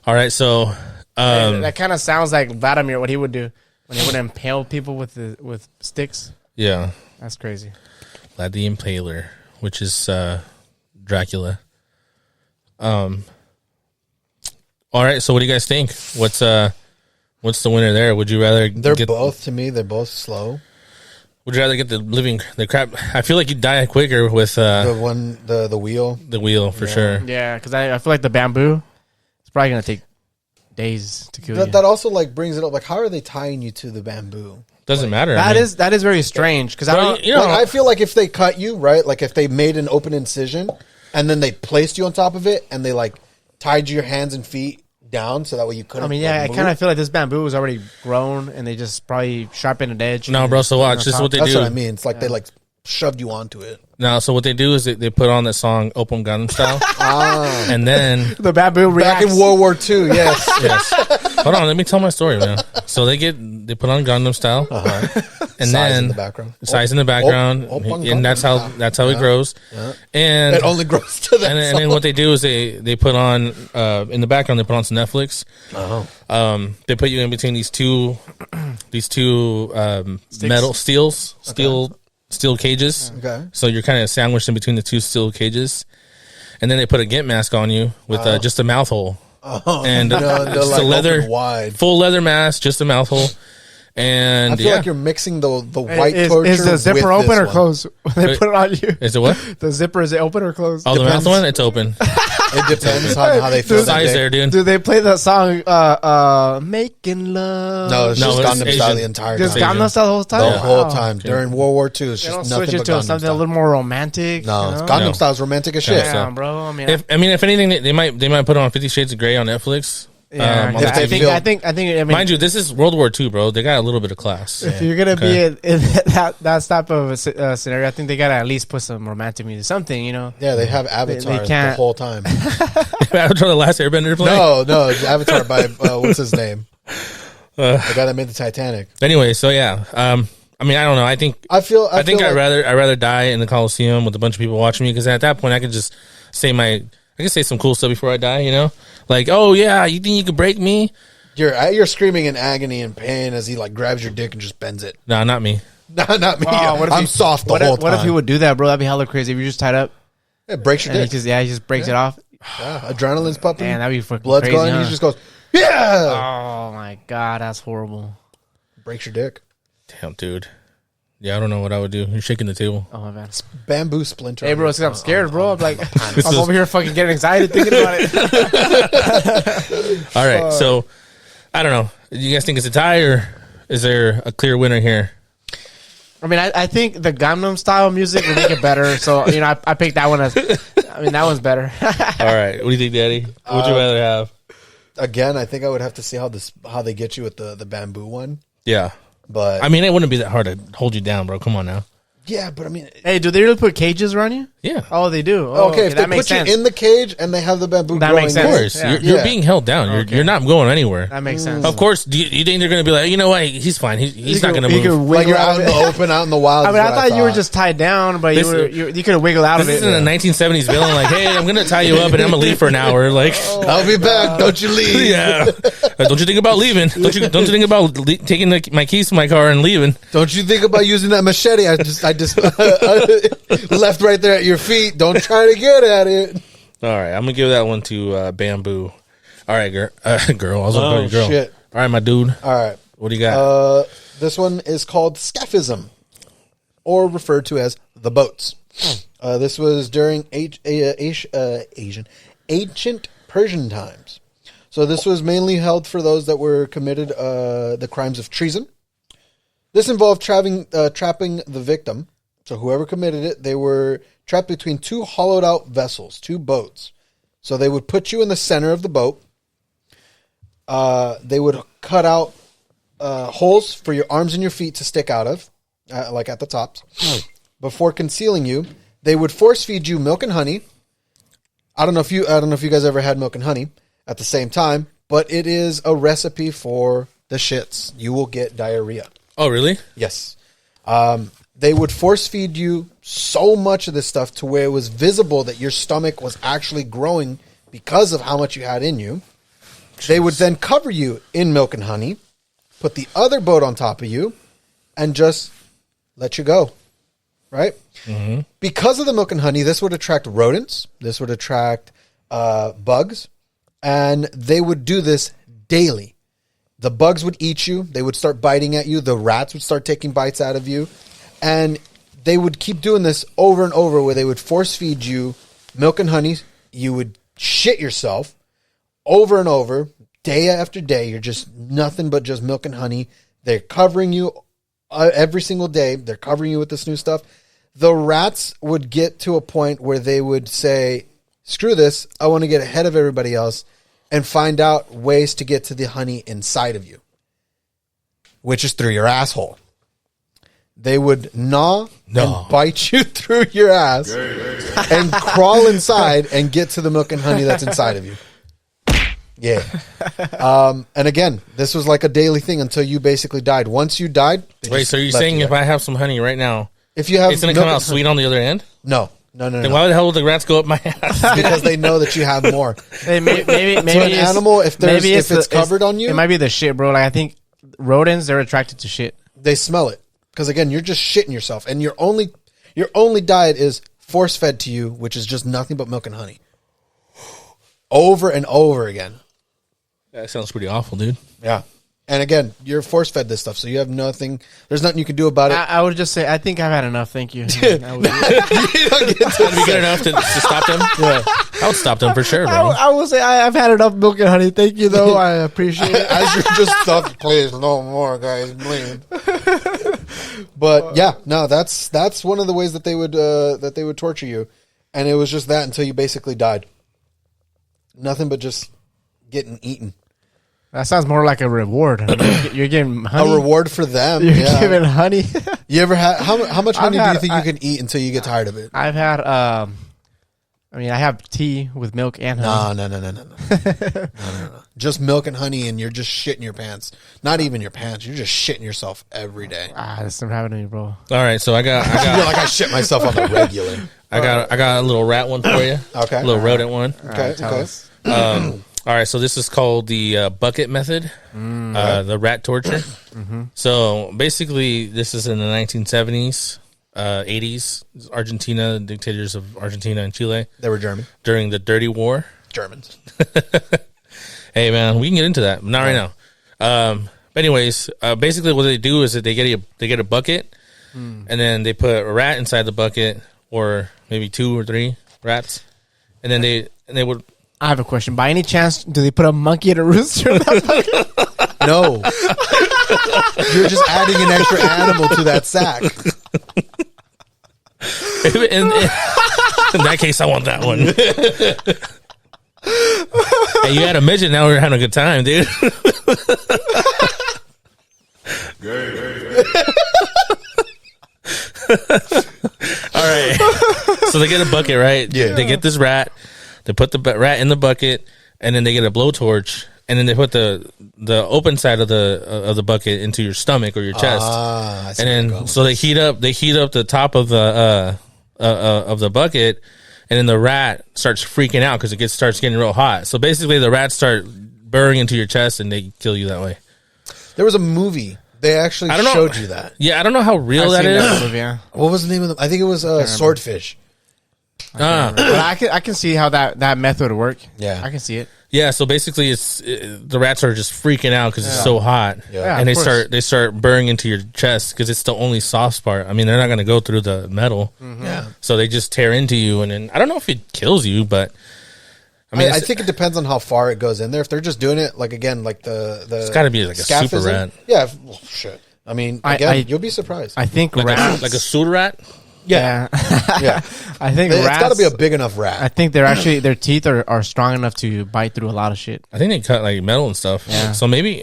All right, so That kind of sounds like Vladimir, what he would do when he would impale people with sticks. yeah, That's crazy. Vlad the Impaler, which is Dracula. All right, so what do you guys think? What's the winner there? Would you rather They're get both slow. Would you rather get the crap? I feel like you die quicker with The wheel. the wheel for sure. Yeah, because I feel like the bamboo, it's probably going to take days to kill you. That also like brings it up. Like, how are they tying you to the bamboo? Doesn't matter. That is very strange because I Well, don't. you know, Like, I feel like if they cut you, right? Like if they made an open incision and then they placed you on top of it and they like tied your hands and feet down so that way you couldn't. I mean, yeah, I move. kind of feel like this bamboo was already grown and they just probably sharpened an edge. no, bro. So watch. This is what they That's do. what I mean. It's like they like shoved you onto it. No, so what they do is they put on that song "Open Gangnam Style," and then The bamboo Back reacts. in World War II, yes. yes. Hold on, let me tell my story, man. So they put on Gangnam Style, and Size then in the background. size in the background, and that's how it grows. And It only grows to that. and then what they do is they put on in the background they put on some Netflix. They put you in between these two metal steel cages. Okay. So you're kind of sandwiched in between the two steel cages, and then they put a gimp mask on you with just a mouth hole. And they're just like a leather open wide. full leather mask, just a mouth hole. And I feel like you're mixing the white Is torture. the zipper with open this or one. closed when they put it on you? is it what? The zipper, is it open or closed? Oh, the mouth Depends. one, it's open. It depends on how they feel. that Size day. there, dude. Do they play that song, Making Love? No, it's No, just it's Gangnam Asian. Style the entire Just time. Gangnam Style the whole time? The whole Wow. time during World War II, it's They don't just switch nothing it but to Gangnam something a Style. little more romantic. No, you know? Gangnam No. Style's romantic as shit. Yeah. Damn, bro. I mean, If anything, they might put on 50 Shades of Grey on Netflix. yeah, on if the they TV. feel- I think. I mean, Mind you, this is World War II, bro. They got a little bit of class. if you're gonna Okay. be in that type of a scenario, I think they gotta at least put some romantic music, something, you know. Yeah, they have Avatar the can't- whole time. Avatar: The Last Airbender play. No, it's Avatar by what's his name? The guy that made the Titanic. Anyway, so yeah. I mean, I don't know. I think I think I'd rather die in the Coliseum with a bunch of people watching me because at that point I could just say I can say some cool stuff before I die. You know, like, oh yeah, you think you could break me? you're screaming in agony and pain as he like grabs your dick and just bends it. No, not me. No, not me. Oh, what if I'm he- soft the What whole if, time. what if he would do that, bro? That'd be hella crazy. If you're just tied up It breaks your and he dick. just breaks it off. Yeah, adrenaline's pumping. Man, that'd be fucking Blood's crazy. going. Huh? He just goes, yeah. Oh my god, that's horrible. Breaks your dick. Damn, dude. Yeah, I don't know what I would do. You're shaking the table. Oh my bad. Bamboo splinter. Hey, bro, it's 'cause I'm scared, bro. I'm like, This I'm is- over here fucking getting excited thinking about it. All right, so I don't know. Do you guys think it's a tie or is there a clear winner here? I mean, I think the Gangnam Style music would make it better. So, you know, I picked that one as, I mean, that one's better. All right, what do you think, Daddy? What would you rather have? Again, I think I would have to see how they get you with the bamboo one. Yeah, But I mean, it wouldn't be that hard to hold you down, bro. Come on now. yeah, but I mean, Hey, do they really put cages around you? Yeah. Oh, they do. Oh, okay, if they that makes put sense. you in the cage and they have the bamboo That growing makes Of sense. in, course, Yeah. you're Yeah. being held down. Okay. You're not going anywhere. That makes sense. Of course, do you think they're going to be like, you know what, he's fine. He's not going to You could move. like wiggle you're out out in of the it. open, out in the wild. I mean, is I what thought you were just tied down, but This- you could have wiggled out of This it. isn't a 1970s villain like, hey, I'm going to tie you up and I'm going to leave for an hour. Like, I'll be back. Don't you leave? yeah. Don't you think about leaving? Don't you think about taking my keys to my car and leaving? Don't you think about using that machete? I just left right there at your feet. Don't try to get at it. All right, I'm going to give that one to Bamboo. All All right, girl. Girl. I was going to call you girl. Shit. All right, my dude. All right. What do you got? This one is called scaphism, or referred to as the boats. This was during ancient Persian times. So this was mainly held for those that were committed the crimes of treason. This involved trapping the victim. So whoever committed it, they were trapped between two hollowed out vessels, two boats. So they would put you in the center of the boat. They would cut out holes for your arms and your feet to stick out of, like at the tops. Before concealing you, they would force feed you milk and honey. I don't know if you guys ever had milk and honey at the same time, but it is a recipe for the shits. You will get diarrhea. Oh, really? Yes. They would force feed you so much of this stuff to where it was visible that your stomach was actually growing because of how much you had in you. Jeez. They would then cover you in milk and honey, put the other boat on top of you, and just let you go. Right? Mm-hmm. Because of the milk and honey, this would attract rodents. This would attract bugs. And they would do this daily. The bugs would eat you. They would start biting at you. The rats would start taking bites out of you. And they would keep doing this over and over, where they would force feed you milk and honey. You would shit yourself over and over, day after day. You're just nothing but just milk and honey. They're covering you every single day. They're covering you with this new stuff. The rats would get to a point where they would say, screw this. I want to get ahead of everybody else and find out ways to get to the honey inside of you, which is through your asshole. They would gnaw and bite you through your ass and crawl inside and get to the milk and honey that's inside of you. Yeah. And again, this was like a daily thing until you basically died. Once you died. Wait, so you're saying if I have some honey right now, if you have, it's going to come out sweet on the other end? No. Then why the hell would the rats go up my ass? Because they know that you have more. Hey, maybe so an animal, if it's covered on you, it might be the shit, bro. Like I think rodents, they're attracted to shit. They smell it because again, you're just shitting yourself, and your only diet is force fed to you, which is just nothing but milk and honey, over and over again. That sounds pretty awful, dude. Yeah. And again, you're force fed this stuff, so you have nothing. There's nothing you can do about it. I would just say, I think I've had enough. Thank you. That'd be good enough to stop them. Yeah, I would stop them for sure, bro. I will say I've had enough milk and honey. Thank you, though. I appreciate it. As you're just stuff, please, no more, guys, please. But yeah, no, that's one of the ways that they would torture you, and it was just that until you basically died. Nothing but just getting eaten. That sounds more like a reward. You're getting honey. A reward for them. You're giving honey. You ever had how much honey do you think you can eat until you get tired of it? I've had. I have tea with milk and honey. No. Just milk and honey, and you're just shitting your pants. Not even your pants. You're just shitting yourself every day. That's never happened to me, bro. All right, so I got. I feel like I shit myself on the regular. I got a little rat one for you. Okay. A little rodent one. Okay. All right, so this is called the bucket method, the rat torture. Mm-hmm. So basically, this is in the 1970s, 80s. Argentina, dictators of Argentina and Chile. They were German. During the Dirty War. Germans. Hey, man, we can get into that. But not right now. But anyways, basically what they do is that they get a bucket, and then they put a rat inside the bucket, or maybe 2 or 3 rats, and then they would... I have a question. By any chance, do they put a monkey and a rooster in that bucket? No. You're just adding an extra animal to that sack. In that case, I want that one. Hey, you had a midget, now we're having a good time, dude. All right. So they get a bucket, right? Yeah. They get this rat. They put the rat in the bucket, and then they get a blowtorch, and then they put the open side of the bucket into your stomach or your chest, and then so they heat up the top of the bucket, and then the rat starts freaking out because it starts getting real hot. So basically, the rats start burrowing into your chest, and they kill you that way. There was a movie. They actually showed you that. Yeah, I don't know how real that is. That movie, yeah. What was the name of I think it was Swordfish. But I can see how that method would work. Yeah, I can see it. Yeah, so basically, the rats are just freaking out because it's so hot, Yeah. and of course. they start burrowing into your chest because it's the only soft spot. I mean, they're not going to go through the metal, Yeah. so they just tear into you, and then I don't know if it kills you, but I mean, I think it depends on how far it goes in there. If they're just doing it, like again, like the it's got to be like a super scaphism. rat, Yeah, well, shit. I mean, again, you'll be surprised. I think like rats, like a sewer rat. yeah. yeah, I think it's rats. got to be a big enough I rat. think they're actually their teeth are strong enough to bite through a lot of shit. I think they cut like metal and stuff. Yeah. So maybe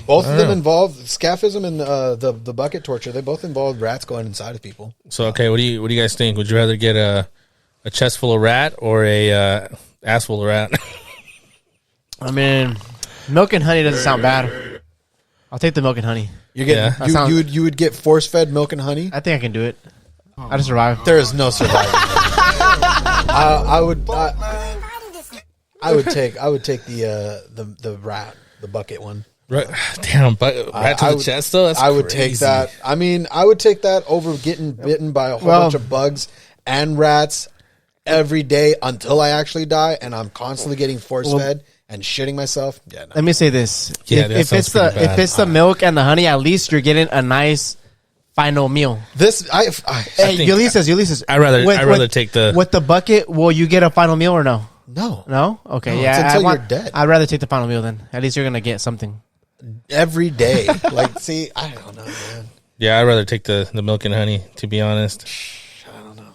Both of them know. involve scaphism and the bucket torture. They both involve rats going inside of people. so. Okay, what do you guys think? Would you rather get a chest full of rat or a ass full of rat? I mean, milk and honey doesn't sound bad. I'll take the milk and honey. You get Yeah. That sounds- you would get force fed milk and honey. I think I can do it. I just survive. There is no surviving. I would take the rat, the bucket one. Right. Damn, but rat to I the would- chest though. That's I would take crazy. that. I mean, I would take that over getting bitten by a whole bunch of bugs and rats every day until I actually die, and I'm constantly getting force fed and shitting myself. Yeah, no. Let me say this: Yeah, if, that if sounds it's the pretty bad. if it's the milk and the honey, at least you're getting a nice final meal. This I Hey, think- Ulysses. I'd rather take the with the bucket. Will you get a final meal or no? no No. Okay. No, yeah. it's until I you're dead. I'd rather take the final meal then. At least you're gonna get something. every day. Like, see, I don't know, man. yeah. I'd rather take the milk and honey. To be honest, I don't know.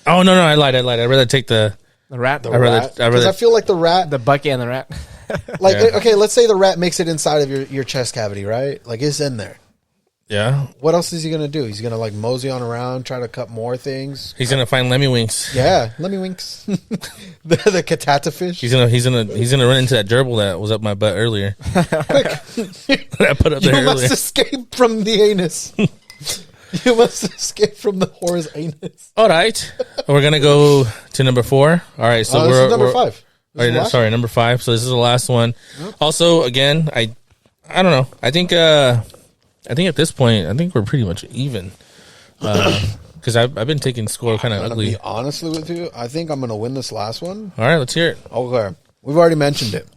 Oh no, I lied. I'd rather take the The rat, The I'd rather- rat, I'd because rather- I feel like the rat, the bucket, and the rat. like Yeah. okay, let's say the rat makes it inside of your chest cavity, right? Like it's in there. yeah. What else is he gonna do? He's gonna like mosey on around, try to cut more things. He's gonna find Lemmy Winks. Yeah, let me winks. the catata fish. He's gonna run into that gerbil that was up my butt earlier. that I put up You there must earlier. escape from the anus. You must escape from the whore's anus. All right, we're gonna go to number 4. All right, so This we're is number we're- 5. This is the last sorry, number 5. So this is the last one. Also, again, I don't know. I think at this point, I think we're pretty much even. Because I've been taking score kind of I'm gonna ugly. be honestly with you. I think I'm gonna win this last one. All right, let's hear it. Okay, we've already mentioned it.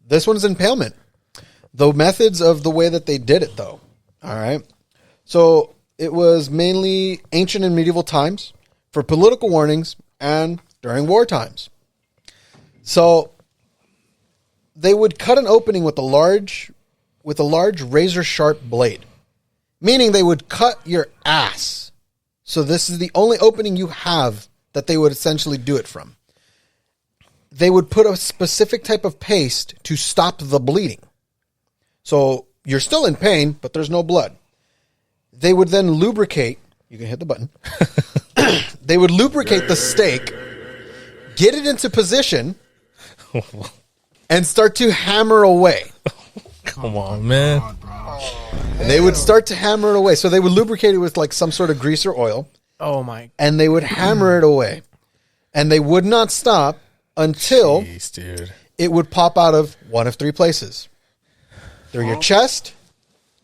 This one's impalement. The methods of the way that they did it, though. All right, so it was mainly ancient and medieval times for political warnings and during war times. So they would cut an opening with a large razor sharp blade, meaning they would cut your ass. So this is the only opening you have that they would essentially do it from. They would put a specific type of paste to stop the bleeding. So you're still in pain, but there's no blood. They would then lubricate. You can hit the button. They would lubricate the steak, get it into position, and start to hammer away. Come on, man. God, bro. They would start to hammer it away. So they would lubricate it with like some sort of grease or oil, Oh my! and they would hammer it away. And they would not stop until Jeez, dude. it would pop out of one of 3 places. Through your chest,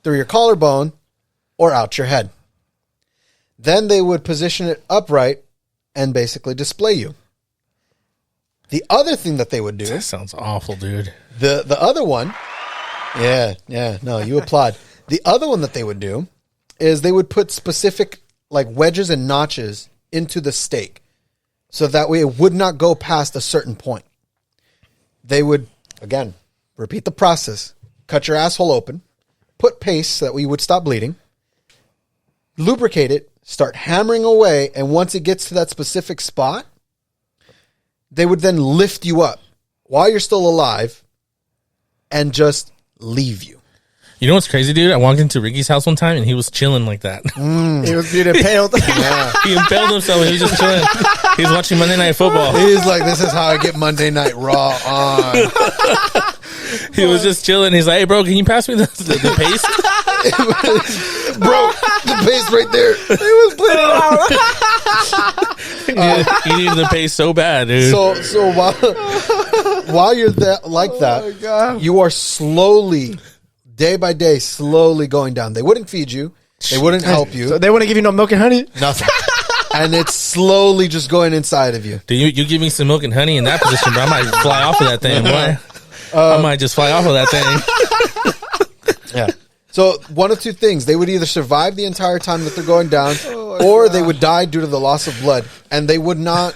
through your collarbone, or out your head. Then they would position it upright and basically display you. The other thing that they would do, That sounds awful, dude. the other one, no, you applaud. The other one that they would do is they would put specific like wedges and notches into the steak. So that way it would not go past a certain point. They would, again, repeat the process. Cut your asshole open, put paste so that we would stop bleeding, lubricate it, start hammering away, and once it gets to that specific spot, they would then lift you up while you're still alive and just leave you. You know what's crazy, dude? I walked into Ricky's house one time and he was chilling like that. It was being impaled. He impaled himself and he was just chilling. He was watching Monday Night Football. He's like, this is how I get Monday Night Raw on. He was just chilling. He's like, hey, bro, can you pass me the paste? Bro, the paste right there. He needed the paste so bad, dude. So while you're like that, you are slowly, day by day, slowly going down. They wouldn't feed you. They wouldn't help you. So they wouldn't give you no milk and honey. Nothing. and it's slowly just going inside of you. Dude, you give me some milk and honey in that position, bro. I might fly off of that thing. Boy. I might just fly off of that thing. Yeah. So one of two things: they would either survive the entire time that they're going down, or they would die due to the loss of blood, and they would not.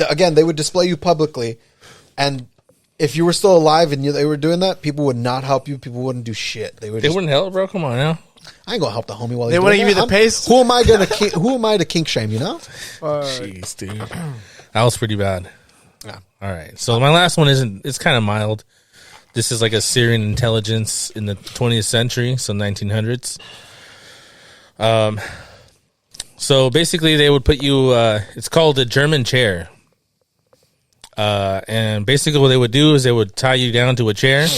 Again, they would display you publicly, and if you were still alive and they were doing that, people would not help you. People wouldn't do shit. They wouldn't help, bro. Come on now. I ain't gonna help the homie while they wouldn't give you the pace. Who am I to kink shame? You know? Jeez, dude, that was pretty bad. Yeah. All right, so my last one isn't. It's kind of mild. This is like a Syrian intelligence in the 20th century, so 1900s. So basically, they would put you. It's called the German chair. And basically, what they would do is they would tie you down to a chair.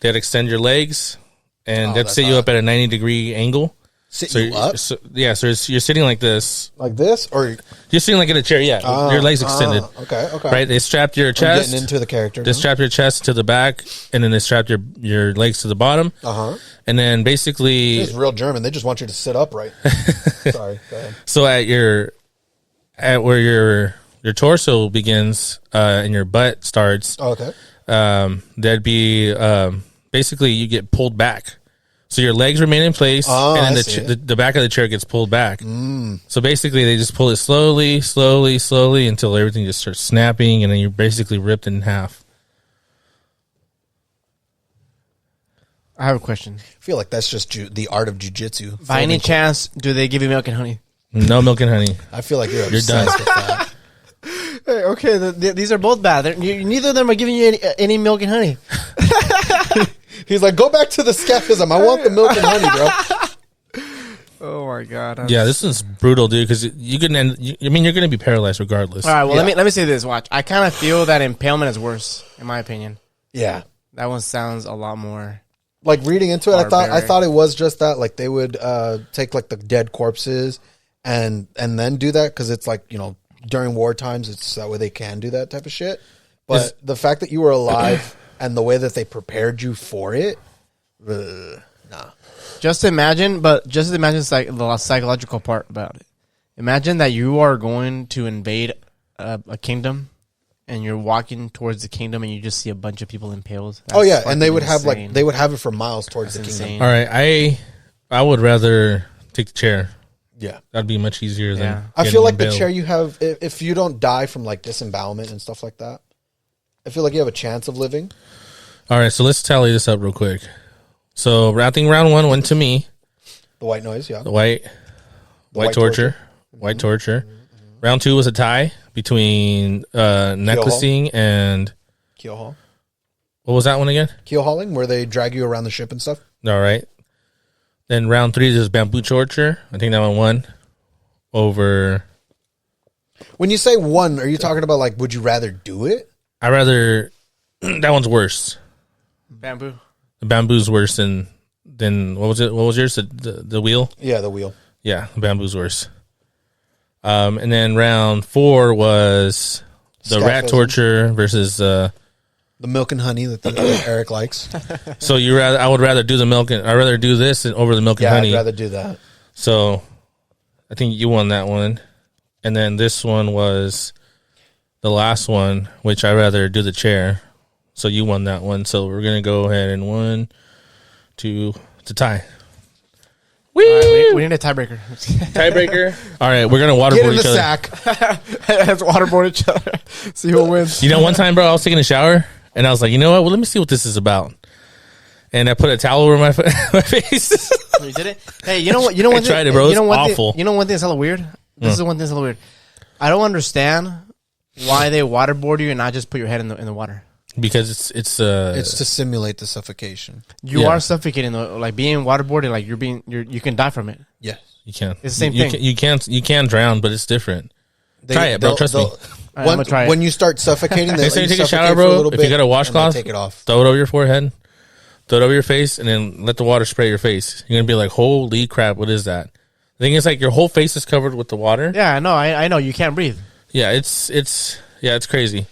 They'd extend your legs, and they'd sit you up at a 90-degree angle. Sit you up? So you're sitting like this. Like this? Or you're sitting like in a chair, yeah. Your legs extended. Okay. Right? They strapped your chest. I'm getting into the character. They strapped your chest to the back, and then they strapped your legs to the bottom. And then basically... It's real German. They just want you to sit upright. Sorry, go ahead. So at where your torso begins and your butt starts, that'd be basically you get pulled back. So your legs remain in place, and then the back of the chair gets pulled back. So basically, they just pull it slowly until everything just starts snapping, and then you're basically ripped in half. I have a question. I feel like that's just the art of jujitsu. By any chance, do they give you milk and honey? No milk and honey. I feel like you're done with that. Hey, okay, these are both bad. Neither of them are giving you any milk and honey. He's like, go back to the scaphism. I want the milk and honey, bro. Oh my god. Yeah, this is brutal, dude. Because you're going to be paralyzed regardless. All right, well, let me say this. Watch, I kind of feel that impalement is worse, in my opinion. Yeah, that one sounds a lot more. Like reading into it, barbaric. I thought it was just that. Like they would take like the dead corpses and then do that because it's like during war times, it's that way they can do that type of shit. But the fact that you were alive and the way that they prepared you for it, nah. Just imagine the psychological part about it. Imagine that you are going to invade a kingdom, and you're walking towards the kingdom, and you just see a bunch of people impaled. That's and they would insane. have they would have it for miles towards That's the kingdom. insane. All right, I would rather take the chair. Yeah, that'd be much easier than. I feel like the chair you have, if you don't die from like disembowelment and stuff like that, I feel like you have a chance of living. All right, so let's tally this up real quick. So I think round one went to me. The white noise, yeah. The white torture. White torture. Mm-hmm. Round two was a tie between necklacing and keel haul. What was that one again? Keel hauling, where they drag you around the ship and stuff. All right. Then round three is bamboo torture. I think that one won over. When you say one, are you talking about like, would you rather do it? I rather. That one's worse. Bamboo. The bamboo's worse than what was it? What was yours? The wheel? Yeah, the wheel. Yeah, the bamboo's worse. And then round four was the rat torture versus the milk and honey that Eric likes. So I would rather do the milk and I'd rather do this over the milk and honey. I'd rather do that. So I think you won that one. And then this one was the last one, which I'd rather do the chair. So you won that one. So we're gonna go ahead and 1, 2 to tie. Right, we need a tiebreaker. Tiebreaker. All right, we're gonna waterboard Get in each the other. sack. Let's waterboard each other. See who wins. You know, one time, bro, I was taking a shower and I was like, you know what? Well, let me see what this is about. And I put a towel over my face. You did it. Hey, you know what? You know what? I tried it, bro. It's awful. You know one thing that's hella weird. This is one thing that's hella weird. I don't understand why they waterboard you and not just put your head in the water. Because it's to simulate the suffocation. You are suffocating though. Like being waterboarded, like you can die from it. Yes, you can. It's the same thing. You can drown, but it's different. Try it, bro. Trust me. I'm gonna try it. When you start suffocating, Next time you take a shower, bro, if you got a washcloth, take it off. Throw it over your forehead, throw it over your face, and then let the water spray your face. You're gonna be like, holy crap, what is that? The thing is, like, your whole face is covered with the water. Yeah, I know. I know. You can't breathe. Yeah, it's crazy.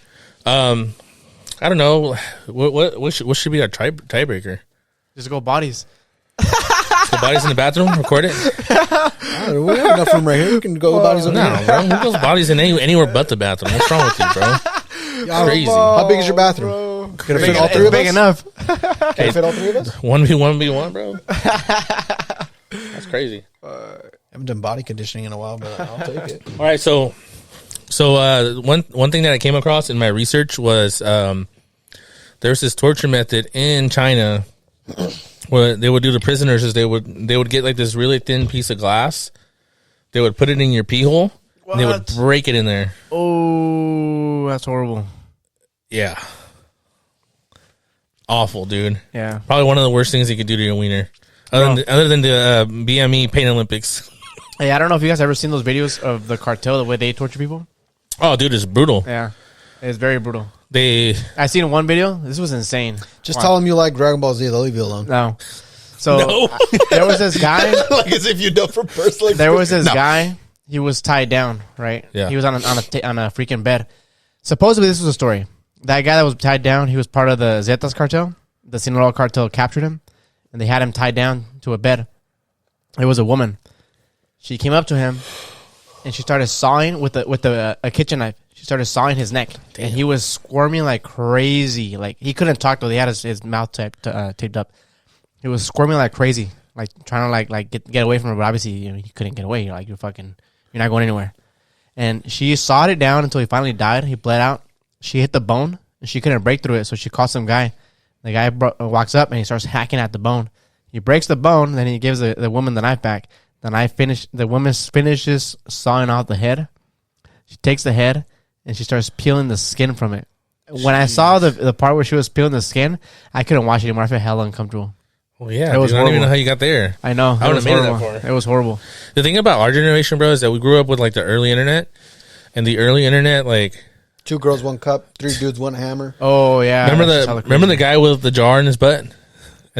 I don't know what should be our tiebreaker. Just go bodies. Let's go The bodies in the bathroom. Record it. We have enough room right here. We can go bodies over No, there. bro. Who goes bodies in anywhere but the bathroom? What's wrong with you, bro? Crazy. How big is your bathroom? Can it fit all three It's of big us? enough. Can it fit all three of us? 1v1, bro. That's crazy. I haven't done body conditioning in a while, but I'll take it. All right, so one thing that I came across in my research was there's this torture method in China where they would do to prisoners is they would get like this really thin piece of glass. They would put it in your pee hole and they would break it in there. Oh, that's horrible. Yeah. Awful, dude. Yeah. Probably one of the worst things you could do to your wiener. Other than the BME Pain Olympics. Hey, I don't know if you guys ever seen those videos of the cartel, the way they torture people. Oh, dude, it's brutal. Yeah. It's very brutal. I seen one video. This was insane. Just tell them you like Dragon Ball Z. They'll leave you alone. No. So No. there was this guy. Like as if you know from personally. There was this guy. He was tied down, right? Yeah. He was on a freaking bed. Supposedly, this was a story. That guy that was tied down, he was part of the Zetas cartel. The Sinaloa cartel captured him, and they had him tied down to a bed. It was a woman. She came up to him, and she started sawing with a kitchen knife. She started sawing his neck, and he was squirming like crazy. Like he couldn't talk though. He had his mouth taped up. He was squirming like crazy, like trying to like get away from her. But obviously, he couldn't get away. You're not going anywhere. And she sawed it down until he finally died. He bled out. She hit the bone, and she couldn't break through it. So she called some guy. The guy walks up, and he starts hacking at the bone. He breaks the bone, then he gives the woman the knife back. The woman finishes sawing out the head. She takes the head, and she starts peeling the skin from it. When I saw the part where she was peeling the skin, I couldn't watch it anymore. I felt hella uncomfortable. Well, yeah, It was dude, I don't even horrible. know how you got there. I know. I It would've was made it that horrible. far. It was horrible. The thing about our generation, bro, is that we grew up with like the early internet, and the early internet, like 2 girls, 1 cup, 3 dudes, 1 hammer. Oh, yeah. remember the guy with the jar in his butt, and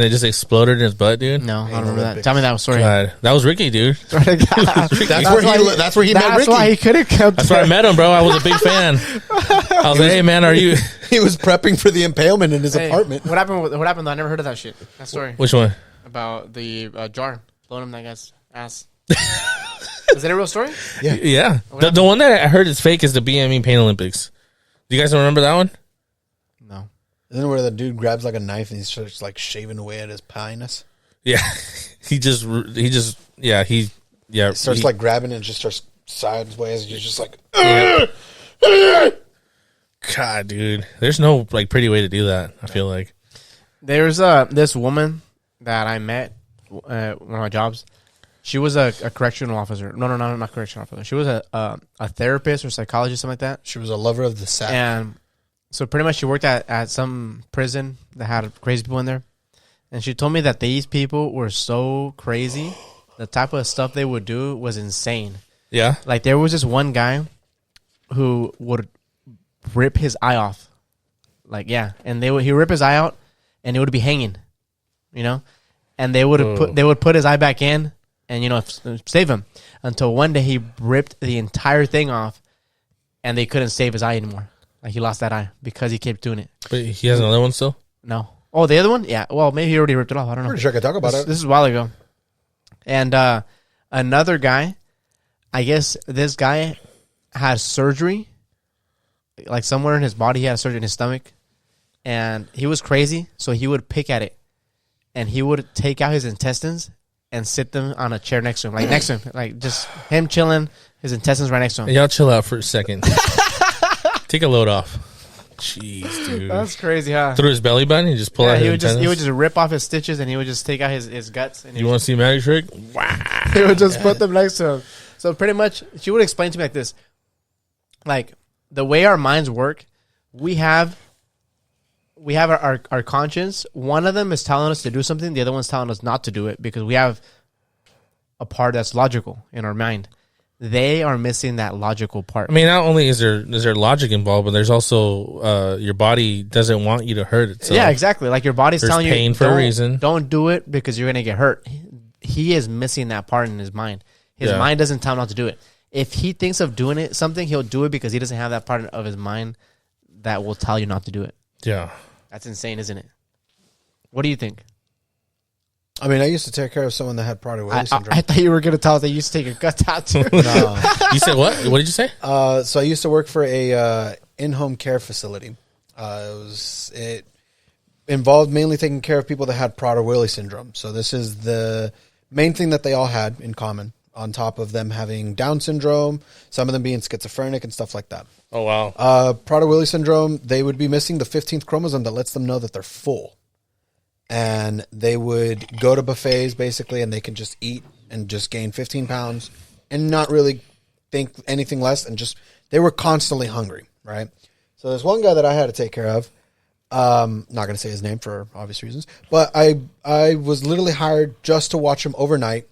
it just exploded in his butt, dude. No, I don't remember that. Olympics. Tell me that story. God, that was Ricky, dude. That's That's where he met That's Ricky. why he couldn't come. That's where I met him, bro. I was a big fan. I was like, hey, man, are you? He was prepping for the impalement in his Hey, apartment. What happened? What happened? Though? I never heard of that shit. That story Which one? about the jar blowing him that guy's ass. Is that a real story? Yeah. The one that I heard is fake is the BME Pain Olympics. Do you guys remember that one? No. Isn't it where the dude grabs like a knife and he starts like shaving away at his pinus? Yeah. he Starts like grabbing it and just starts sideways. You're just like, God, dude. There's no like pretty way to do that, I feel like. There's this woman that I met one of my jobs. She was a correctional officer. No, not correctional officer. She was a therapist or psychologist, something like that. she was a lover of the sack. And so pretty much she worked at some prison that had crazy people in there. And she told me that these people were so crazy. The type of stuff they would do was insane. Yeah. Like there was this one guy who would rip his eye off. Like, yeah. And he would rip his eye out and it would be hanging, and they would put his eye back in and, save him until one day he ripped the entire thing off and they couldn't save his eye anymore. Like he lost that eye because he kept doing it. But he has another one still? No. Oh, the other one? Yeah. Well, maybe he already ripped it off. I don't know. Pretty sure I could talk about This it. is a while ago. And another guy, I guess this guy had surgery. Like somewhere in his body, he had surgery in his stomach. And he was crazy, so he would pick at it. And he would take out his intestines and sit them on a chair next to him. Like next to him. Like just him chilling, his intestines right next to him. Hey, y'all chill out for a second. Take a load off. Jeez, dude. That's crazy, huh? Through his belly button, he just pull out he his would intestines? just rip off his stitches and he would just take out his guts. And he You want to see a magic trick? he would just put them next to him. So pretty much, she would explain to me like this. Like, the way our minds work, we have our conscience. One of them is telling us to do something. The other one's telling us not to do it because we have a part that's logical in our mind. They are missing that logical part. I mean, not only is there logic involved, but there's also your body doesn't want you to hurt itself. Yeah, exactly. Like your body's There's telling you, pain for a reason. Don't do it because you're gonna get hurt. He is missing that part in his mind. His mind doesn't tell him not to do it. If he thinks of doing something, he'll do it because he doesn't have that part of his mind that will tell you not to do it. Yeah. That's insane, isn't it? What do you think? I mean, I used to take care of someone that had Prader-Willi syndrome. I thought you were gonna tell us that you used to take your guts out too. No. You said what? What did you say? So I used to work for a in-home care facility. It involved mainly taking care of people that had Prader-Willi syndrome. So this is the main thing that they all had in common, on top of them having Down syndrome, some of them being schizophrenic and stuff like that. Oh, wow. Prader-Willi syndrome, they would be missing the 15th chromosome that lets them know that they're full. And they would go to buffets, basically, and they can just eat and just gain 15 pounds and not really think anything less. And just, they were constantly hungry, right? So there's one guy that I had to take care of. Not going to say his name for obvious reasons. But I was literally hired just to watch him overnight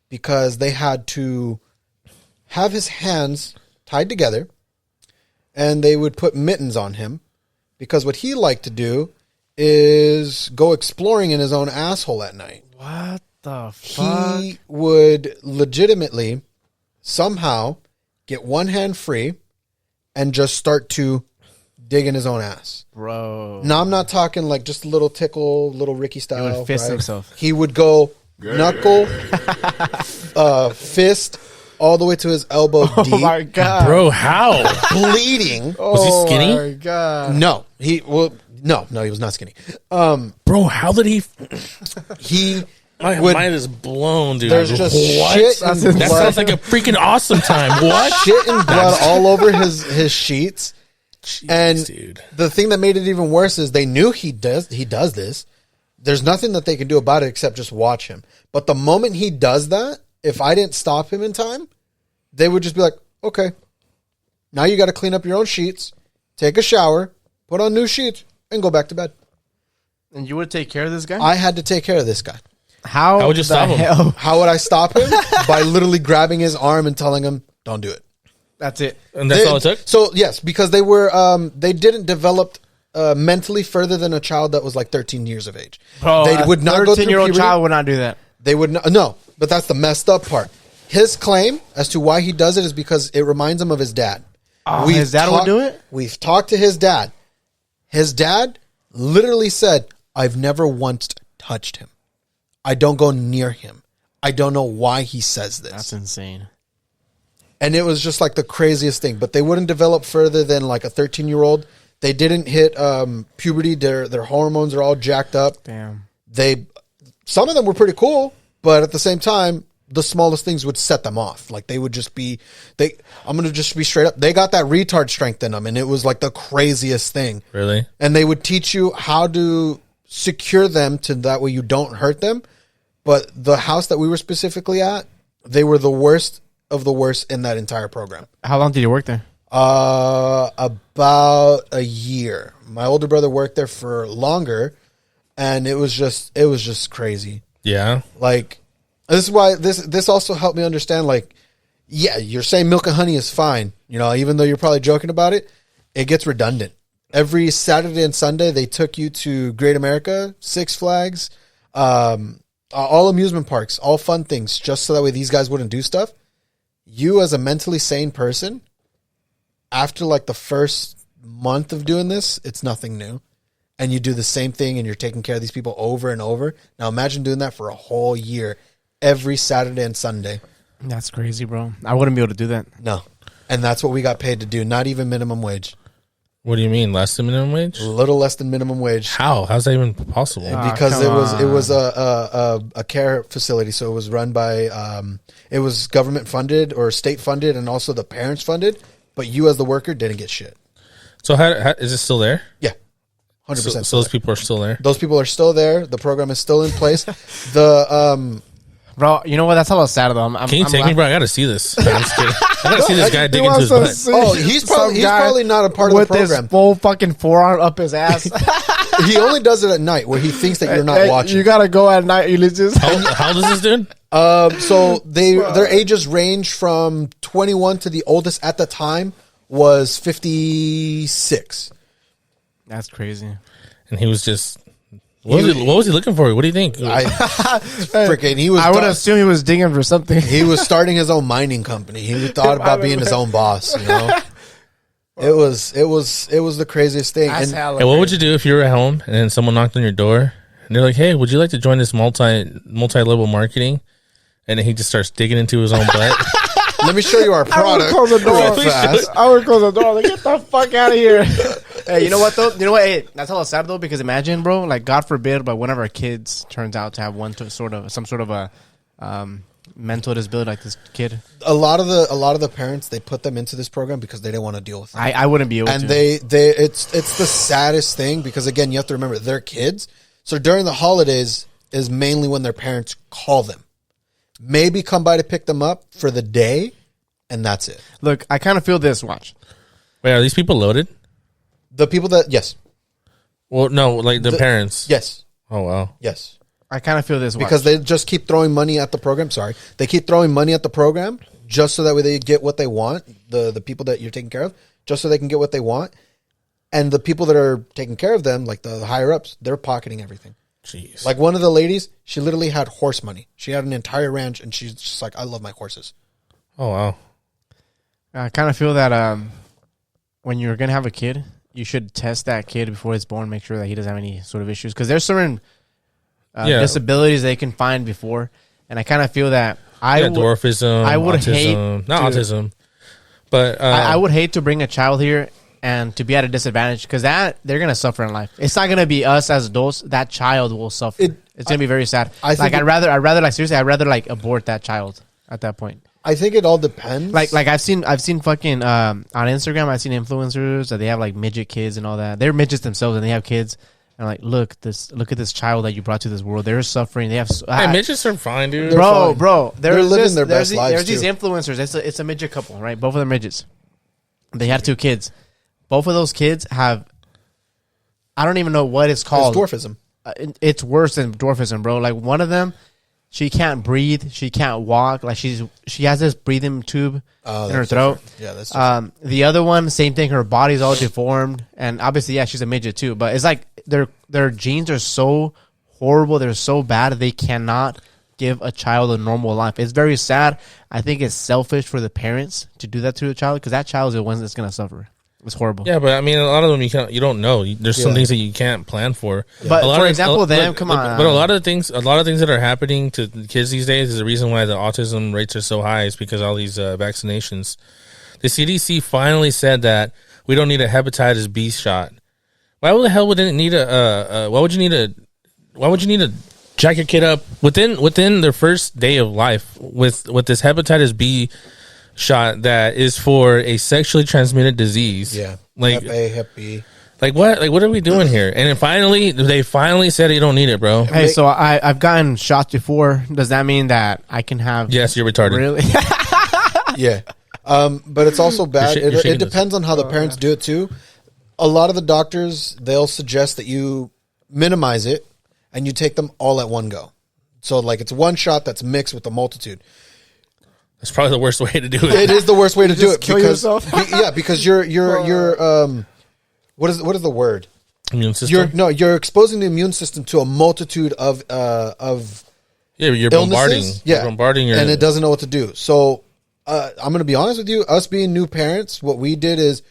because they had to have his hands tied together and they would put mittens on him because what he liked to do is go exploring in his own asshole at night. What the fuck? He would legitimately somehow get one hand free and just start to dig in his own ass. Bro. Now, I'm not talking like just a little tickle, little Ricky style. He would fist right? himself. He would go knuckle, fist, all the way to his elbow deep. Oh my god. Bro, how? Bleeding. Was he skinny? Oh my god. No, he was not skinny. Bro, how did he? He My would, mind is blown, dude. there's just shit and That blood, sounds like a freaking awesome time. What? shit and blood all over his sheets. Jeez, And dude. the thing that made it even worse is they knew he does this. There's nothing that they can do about it except just watch him. But the moment he does that, if I didn't stop him in time, they would just be like, okay, now you got to clean up your own sheets, take a shower, put on new sheets, and go back to bed. And you would take care of this guy? I had to take care of this guy. How would you stop him? hell? How would I stop him? By literally grabbing his arm and telling him, don't do it. That's it. And that's all it took? So, yes, because they were, they didn't develop mentally further than a child that was like 13 years of age. Bro, They would not go through 13-year-old puberty. child would not do that. They would not, no, but that's the messed up part. His claim as to why he does it is because it reminds him of his dad. Oh, his dad would do it? We've talked to his dad. His dad literally said, I've never once touched him. I don't go near him. I don't know why he says this. That's insane. And it was just like the craziest thing. But they wouldn't develop further than like a 13-year-old. They didn't hit puberty. Their hormones are all jacked up. Damn. Some of them were pretty cool, but at the same time, the smallest things would set them off. Like they would just be, I'm going to just be straight up. They got that retard strength in them, and it was like the craziest thing. Really? And they would teach you how to secure them to that way you don't hurt them. But the house that we were specifically at, they were the worst of the worst in that entire program. How long did you work there? About a year. My older brother worked there for longer, and it was just crazy. Yeah. Like, this is why this also helped me understand, like, yeah, you're saying milk and honey is fine. You know, even though you're probably joking about it, it gets redundant. Every Saturday and Sunday, they took you to Great America, Six Flags, all amusement parks, all fun things, just so that way these guys wouldn't do stuff. You, as a mentally sane person, after like the first month of doing this, it's nothing new. And you do the same thing and you're taking care of these people over and over. Now imagine doing that for a whole year, every Saturday and Sunday. That's crazy, bro. I wouldn't be able to do that. No. And that's what we got paid to do. Not even minimum wage. What do you mean? Less than minimum wage? A little less than minimum wage. How? How's that even possible? Because come it was a care facility. So it was run by, it was government funded or state funded and also the parents funded. But you as the worker didn't get shit. So how is it still there? Yeah. 100%. So those people are still there? Those people are still there. The program is still in place. Bro, you know what? That's a little sad though. Can you take me, bro? I got to see this. I'm just kidding. I got to see this guy dig into his butt. Oh, he's probably not a part of the with program. his full fucking forearm up his ass. He only does it at night where he thinks that you're not Hey, watching. You gotta go at night, Ulysses. How old is this dude? So their ages range from 21 to the oldest at the time was 56. That's crazy. And he was just... What was he looking for? What do you think? He was. I would assume he was digging for something. He was starting his own mining company. He thought about being his own boss. You know, it was the craziest thing. That's And hella Hey, what would crazy. you do if you were at home and then someone knocked on your door and they're like, "Hey, would you like to join this multi-level marketing?" And then he just starts digging into his own butt. Let me show you our product. close the door. real fast. I would close the door. Like, get the fuck out of here. Hey, you know what though? You know what? Hey, that's hella sad though, because imagine, bro, like God forbid, but one of our kids turns out to have some sort of a mental disability, like this kid. A lot of the parents, they put them into this program because they didn't want to deal with it. I wouldn't be able And to. it's the saddest thing because again, you have to remember they're kids. So during the holidays is mainly when their parents call them. Maybe come by to pick them up for the day, and that's it. Look, I kind of feel this. Watch. Wait, are these people loaded? The people that yes, Well, no, like the parents. yes, Oh wow. yes. I kind of feel this. Watch. Because they just keep throwing money at the program. Sorry. They keep throwing money at the program just so that way they get what they want. The people that you're taking care of, just so they can get what they want. And the people that are taking care of them, like the higher ups, they're pocketing everything. Jeez. Like one of the ladies, she literally had horse money. She had an entire ranch and she's just like, I love my horses. Oh wow. I kind of feel that when you're gonna have a kid, you should test that kid before it's born, make sure that he doesn't have any sort of issues, because there's certain disabilities they can find before, and I kind of feel that dwarfism. I would autism, hate not to- autism, but I would hate to bring a child here and to be at a disadvantage, because that they're gonna suffer in life. It's not gonna be us as adults. That child will suffer. It's gonna be very sad. I'd rather like abort that child at that point. I think it all depends. Like I've seen fucking on Instagram, I've seen influencers that they have like midget kids and all that. They're midgets themselves and they have kids. And like, look at this child that you brought to this world. They're suffering. They have midgets are fine, dude. bro. They're living their best lives. There's these too. influencers. It's a midget couple, right? Both of them midgets. They had 2 kids. Both of those kids have, I don't even know what it's called. It's dwarfism. It's worse than dwarfism, bro. Like one of them, she can't breathe. She can't walk. Like she has this breathing tube in her throat. Yeah, that's different. The other one, same thing. Her body's all deformed, and obviously, yeah, she's a midget too. But it's like their genes are so horrible. They're so bad. They cannot give a child a normal life. It's very sad. I think it's selfish for the parents to do that to a child, because that child is the one that's going to suffer. It's horrible. Yeah, but I mean, a lot of them you don't know. There's some things that you can't plan for. But for of, example, them, look, come on. But a lot of things that are happening to the kids these days is the reason why the autism rates are so high is because of all these vaccinations. The CDC finally said that we don't need a hepatitis B shot. Why the hell would it need why would you need to jack your kid up within their first day of life with this hepatitis B shot that is for a sexually transmitted disease? Yeah. Like Hep A, Hep B. Like what? Like what are we doing here? And then they finally said you don't need it, bro. Hey, so I've gotten shots before. Does that mean that I can have? Yes, you're retarded. Really? Yeah. But it's also bad. You're It shaking depends on how the parents do it too. A lot of the doctors, they'll suggest that you minimize it and you take them all at one go. So like it's one shot that's mixed with a multitude. That's probably the worst way to do it. It is the worst way to do it kill because yourself? yeah, because you're what is the word? Immune system. You're exposing the immune system to a multitude of You're bombarding. illnesses. You're bombarding your and it doesn't know what to do. So I'm going to be honest with you. Us being new parents, what we did is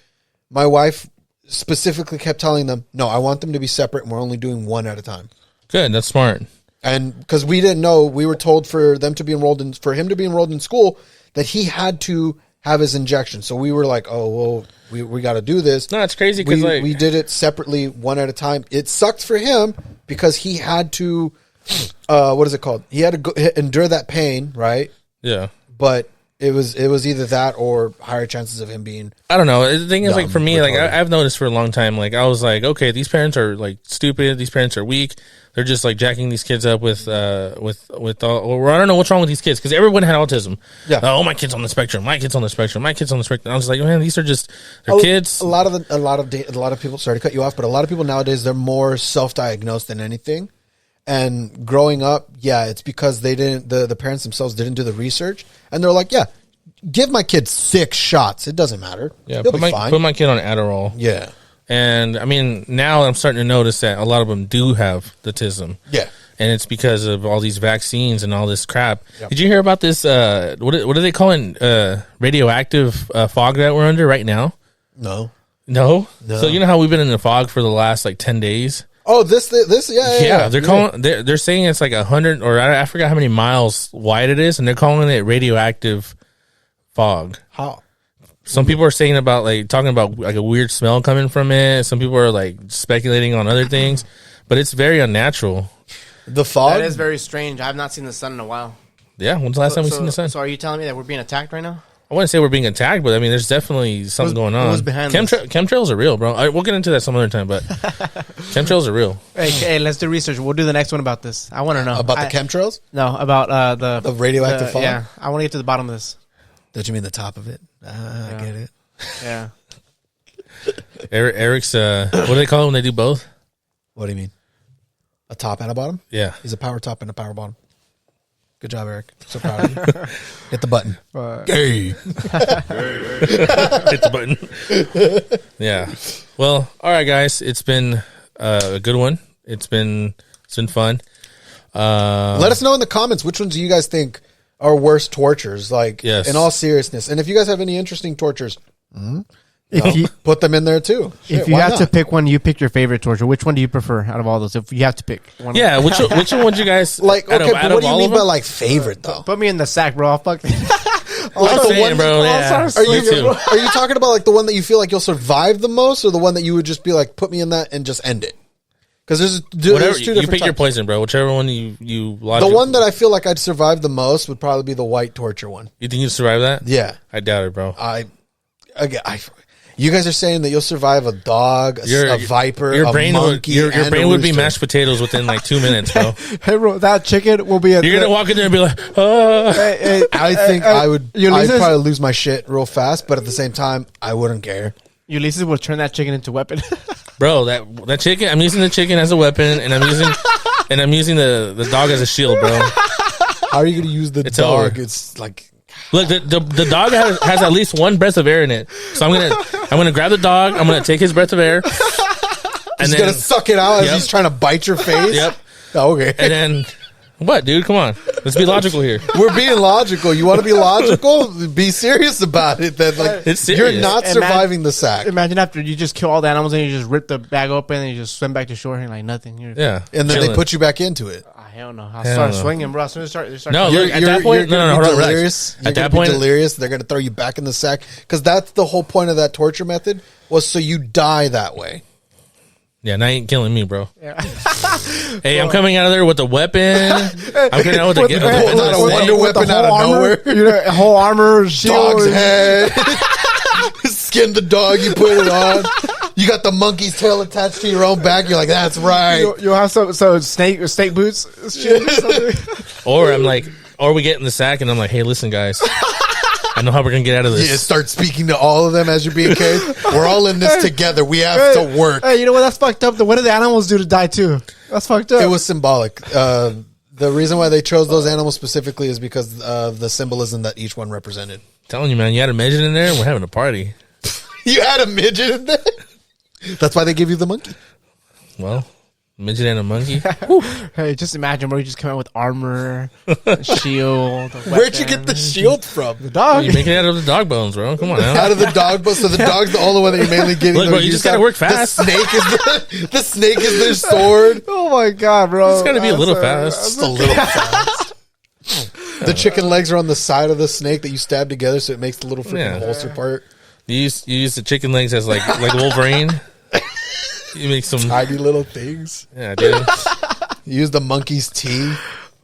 my wife specifically kept telling them, no, I want them to be separate and we're only doing one at a time. Good. That's smart. And because we didn't know, we were told for him to be enrolled in school that he had to have his injection. So we were like, oh, well, we got to do this. No, it's crazy because we did it separately, one at a time. It sucked for him because he had to, what is it called? He had to endure that pain, right? Yeah. But it was either that or higher chances of him being. I don't know. The thing is, like, Dumb, for me, like, retarded. I've noticed for a long time, like, I was like, okay, these parents are, like, stupid. These parents are weak. They're just, like, jacking these kids up with all, or I don't know what's wrong with these kids, because everyone had autism. Yeah. Oh, my kid's on the spectrum. My kid's on the spectrum. My kid's on the spectrum. I was like, man, they're kids. A lot of people, sorry to cut you off, but a lot of people nowadays, they're more self-diagnosed than anything. And growing up, yeah, it's because they didn't, the parents themselves didn't do the research. And they're like, yeah, give my kid 6 shots. It doesn't matter. Yeah, He'll be fine. put my kid on Adderall. Yeah. And I mean, now I'm starting to notice that a lot of them do have the autism. Yeah. And it's because of all these vaccines and all this crap. Yep. Did you hear about this? What are they calling radioactive fog that we're under right now? No. No. So you know how we've been in the fog for the last like 10 days? Oh, this, yeah. They're calling. They're saying it's like 100, or I forgot how many miles wide it is, and they're calling it radioactive fog. How? Some people are saying about talking about like a weird smell coming from it. Some people are like speculating on other things, but it's very unnatural. The fog? That is very strange. I have not seen the sun in a while. Yeah, when's the last time we seen the sun? So are you telling me that we're being attacked right now? I wouldn't say we're being attacked, but I mean, there's definitely something going on. What's behind this? Chemtrails are real, bro. We'll get into that some other time, but chemtrails are real. Hey, let's do research. We'll do the next one about this. I want to know. About the chemtrails? No, about the radioactive fog? Yeah, I want to get to the bottom of this. Don't you mean the top of it? I get it. Yeah. Eric's, what do they call it when they do both? What do you mean? A top and a bottom? Yeah. He's a power top and a power bottom. Good job, Eric. So proud of you. Hit the button. Gay. Hit the button. Yeah. Well, all right, guys. It's been a good one. It's been fun. Let us know in the comments which ones do you guys think are worst tortures, like yes. in all seriousness. And if you guys have any interesting tortures, If you put them in there too. if you have to pick one, you pick your favorite torture. Which one do you prefer out of all those? If you have to pick one, Yeah. Which one would you guys like, okay, but what do you all mean of by them? like favorite though? put me in the sack, bro. I'll fuck. I'm saying, bro. Yeah. Are you Me too. are you talking about like the one that you feel like you'll survive the most, or the one that you would just be like, put me in that and just end it? Because there's Whatever, two you different pick your types. poison, bro. Whichever one you The logic- one that I feel like I'd survive the most would probably be the white torture one. You think you'd survive that? Yeah, I doubt it, bro. You guys are saying that you'll survive a dog, a viper, a monkey, your and brain a would be rooster. mashed potatoes within like 2 minutes, bro. Hey, bro, that chicken will be. You're gonna walk in there and be like, oh. I think I would. I'd Ulysses, probably lose my shit real fast, but at the same time, I wouldn't care. Ulysses will turn that chicken into a weapon. Bro, that chicken. I'm using the chicken as a weapon, and I'm using the dog as a shield, bro. How are you going to use the It's dog? over. It's like Look, the dog has at least one breath of air in it. So I'm gonna grab the dog. I'm gonna take his breath of air, and he's then going to suck it out as Yep. he's trying to bite your face. Yep. Oh, okay. And then what, dude? Come on, let's be logical here. We're being logical. You want to be logical? Be serious about it. Then, like, It's serious. you're not surviving the sack. Imagine after you just kill all the animals and you just rip the bag open and you just swim back to shore and like nothing. You're, Yeah, And then chilling. they put you back into it. hell no. I'll Hell start no. swinging, bro. As soon as they start No, killing- look, at that point, no, hold on, relax. delirious. You're At that gonna be point, delirious. They're going to throw you back in the sack because that's the whole point of that torture method was so you die that way. yeah, now you ain't killing me, bro. Hey, I'm coming out of there with a weapon. I'm coming out with a With a wonder weapon out of nowhere. You know, a whole armor, shield. Dog's head. Skin the dog, you put it on. You got the monkey's tail attached to your own back. You're like, that's right. You'll have some snake boots. Shit, or something. Or I'm like, or we get in the sack and I'm like, hey, listen, guys, I know how we're gonna get out of You this. just start speaking to all of them as you're being carried. We're all in this together. We have to work. Hey, you know what? That's fucked up. What do the animals do to die too? That's fucked up. It was symbolic. The reason why they chose those animals specifically is because of the symbolism that each one represented. Telling you, man, you had a midget in there. We're having a party. You had a midget in there? That's why they give you the monkey. Well, midget and a monkey. Hey, just imagine, bro. You just come out with armor, shield. Where'd you get the shield from? The dog. You make it out of the dog bones, bro. Come on now. Out of the dog, but so the dog's the only one that you're mainly getting. Look, their bro, you use just gotta out. work fast. The snake is their sword. Oh my god, bro! It's gotta be a little fast. Just a little fast. The chicken legs are on the side of the snake that you stab together, so it makes the little freaking Yeah. holster part. You use the chicken legs as like Wolverine. You make some, Tiny little things. yeah, dude. You use the monkey's teeth.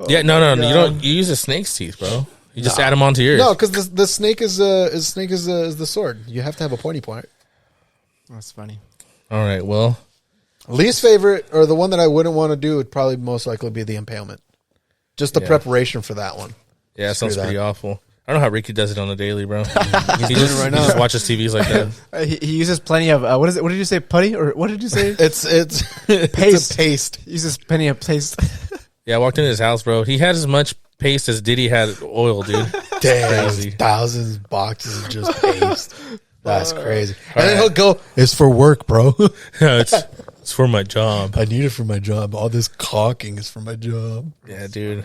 Yeah, no. You don't. You use a snake's teeth, bro. You just add them onto yours. No, because the snake is the sword. You have to have a pointy point. That's funny. All right. Well, Least favorite, or the one that I wouldn't want to do, would probably most likely be the impalement. Just the Yeah. preparation for that one. yeah, it sounds Screw that. pretty awful. I don't know how Ricky does it on the daily, bro. he just, right he now. just watches TVs like that. He uses plenty of what is it? What did you say? Putty or what did you say? It's Paste. It's a paste. He uses plenty of paste. Yeah, I walked into his house, bro. He had as much paste as Diddy had oil, dude. Damn, crazy. thousands of boxes of just paste. That's crazy. And then he'll go, "It's for work, bro. It's for my job. I need it for my job. All this caulking is for my job." Yeah, dude.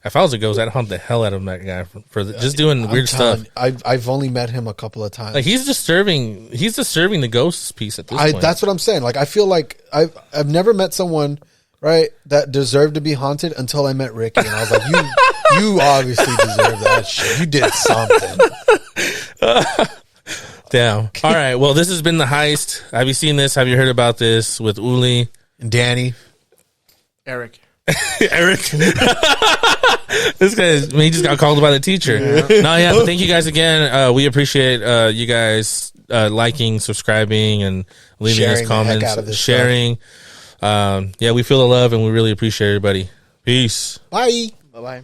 If I was a ghost, I'd hunt the hell out of that guy for just doing weird stuff. I've only met him a couple of times. Like he's disturbing the ghost piece at this point. That's what I'm saying. Like I feel like I've never met someone right that deserved to be haunted until I met Ricky, and I was like, you obviously deserve that shit. You did something. Damn. All right. Well, this has been the heist. Have you seen this? Have you heard about this with Uli And Danny, Eric. Eric? This guy, he just got called by the teacher. Yeah. But thank you guys again. We appreciate you guys liking, subscribing, and leaving Sharing us the comments, heck out of this sharing. Yeah, we feel the love, and we really appreciate everybody. Peace. bye. Bye bye.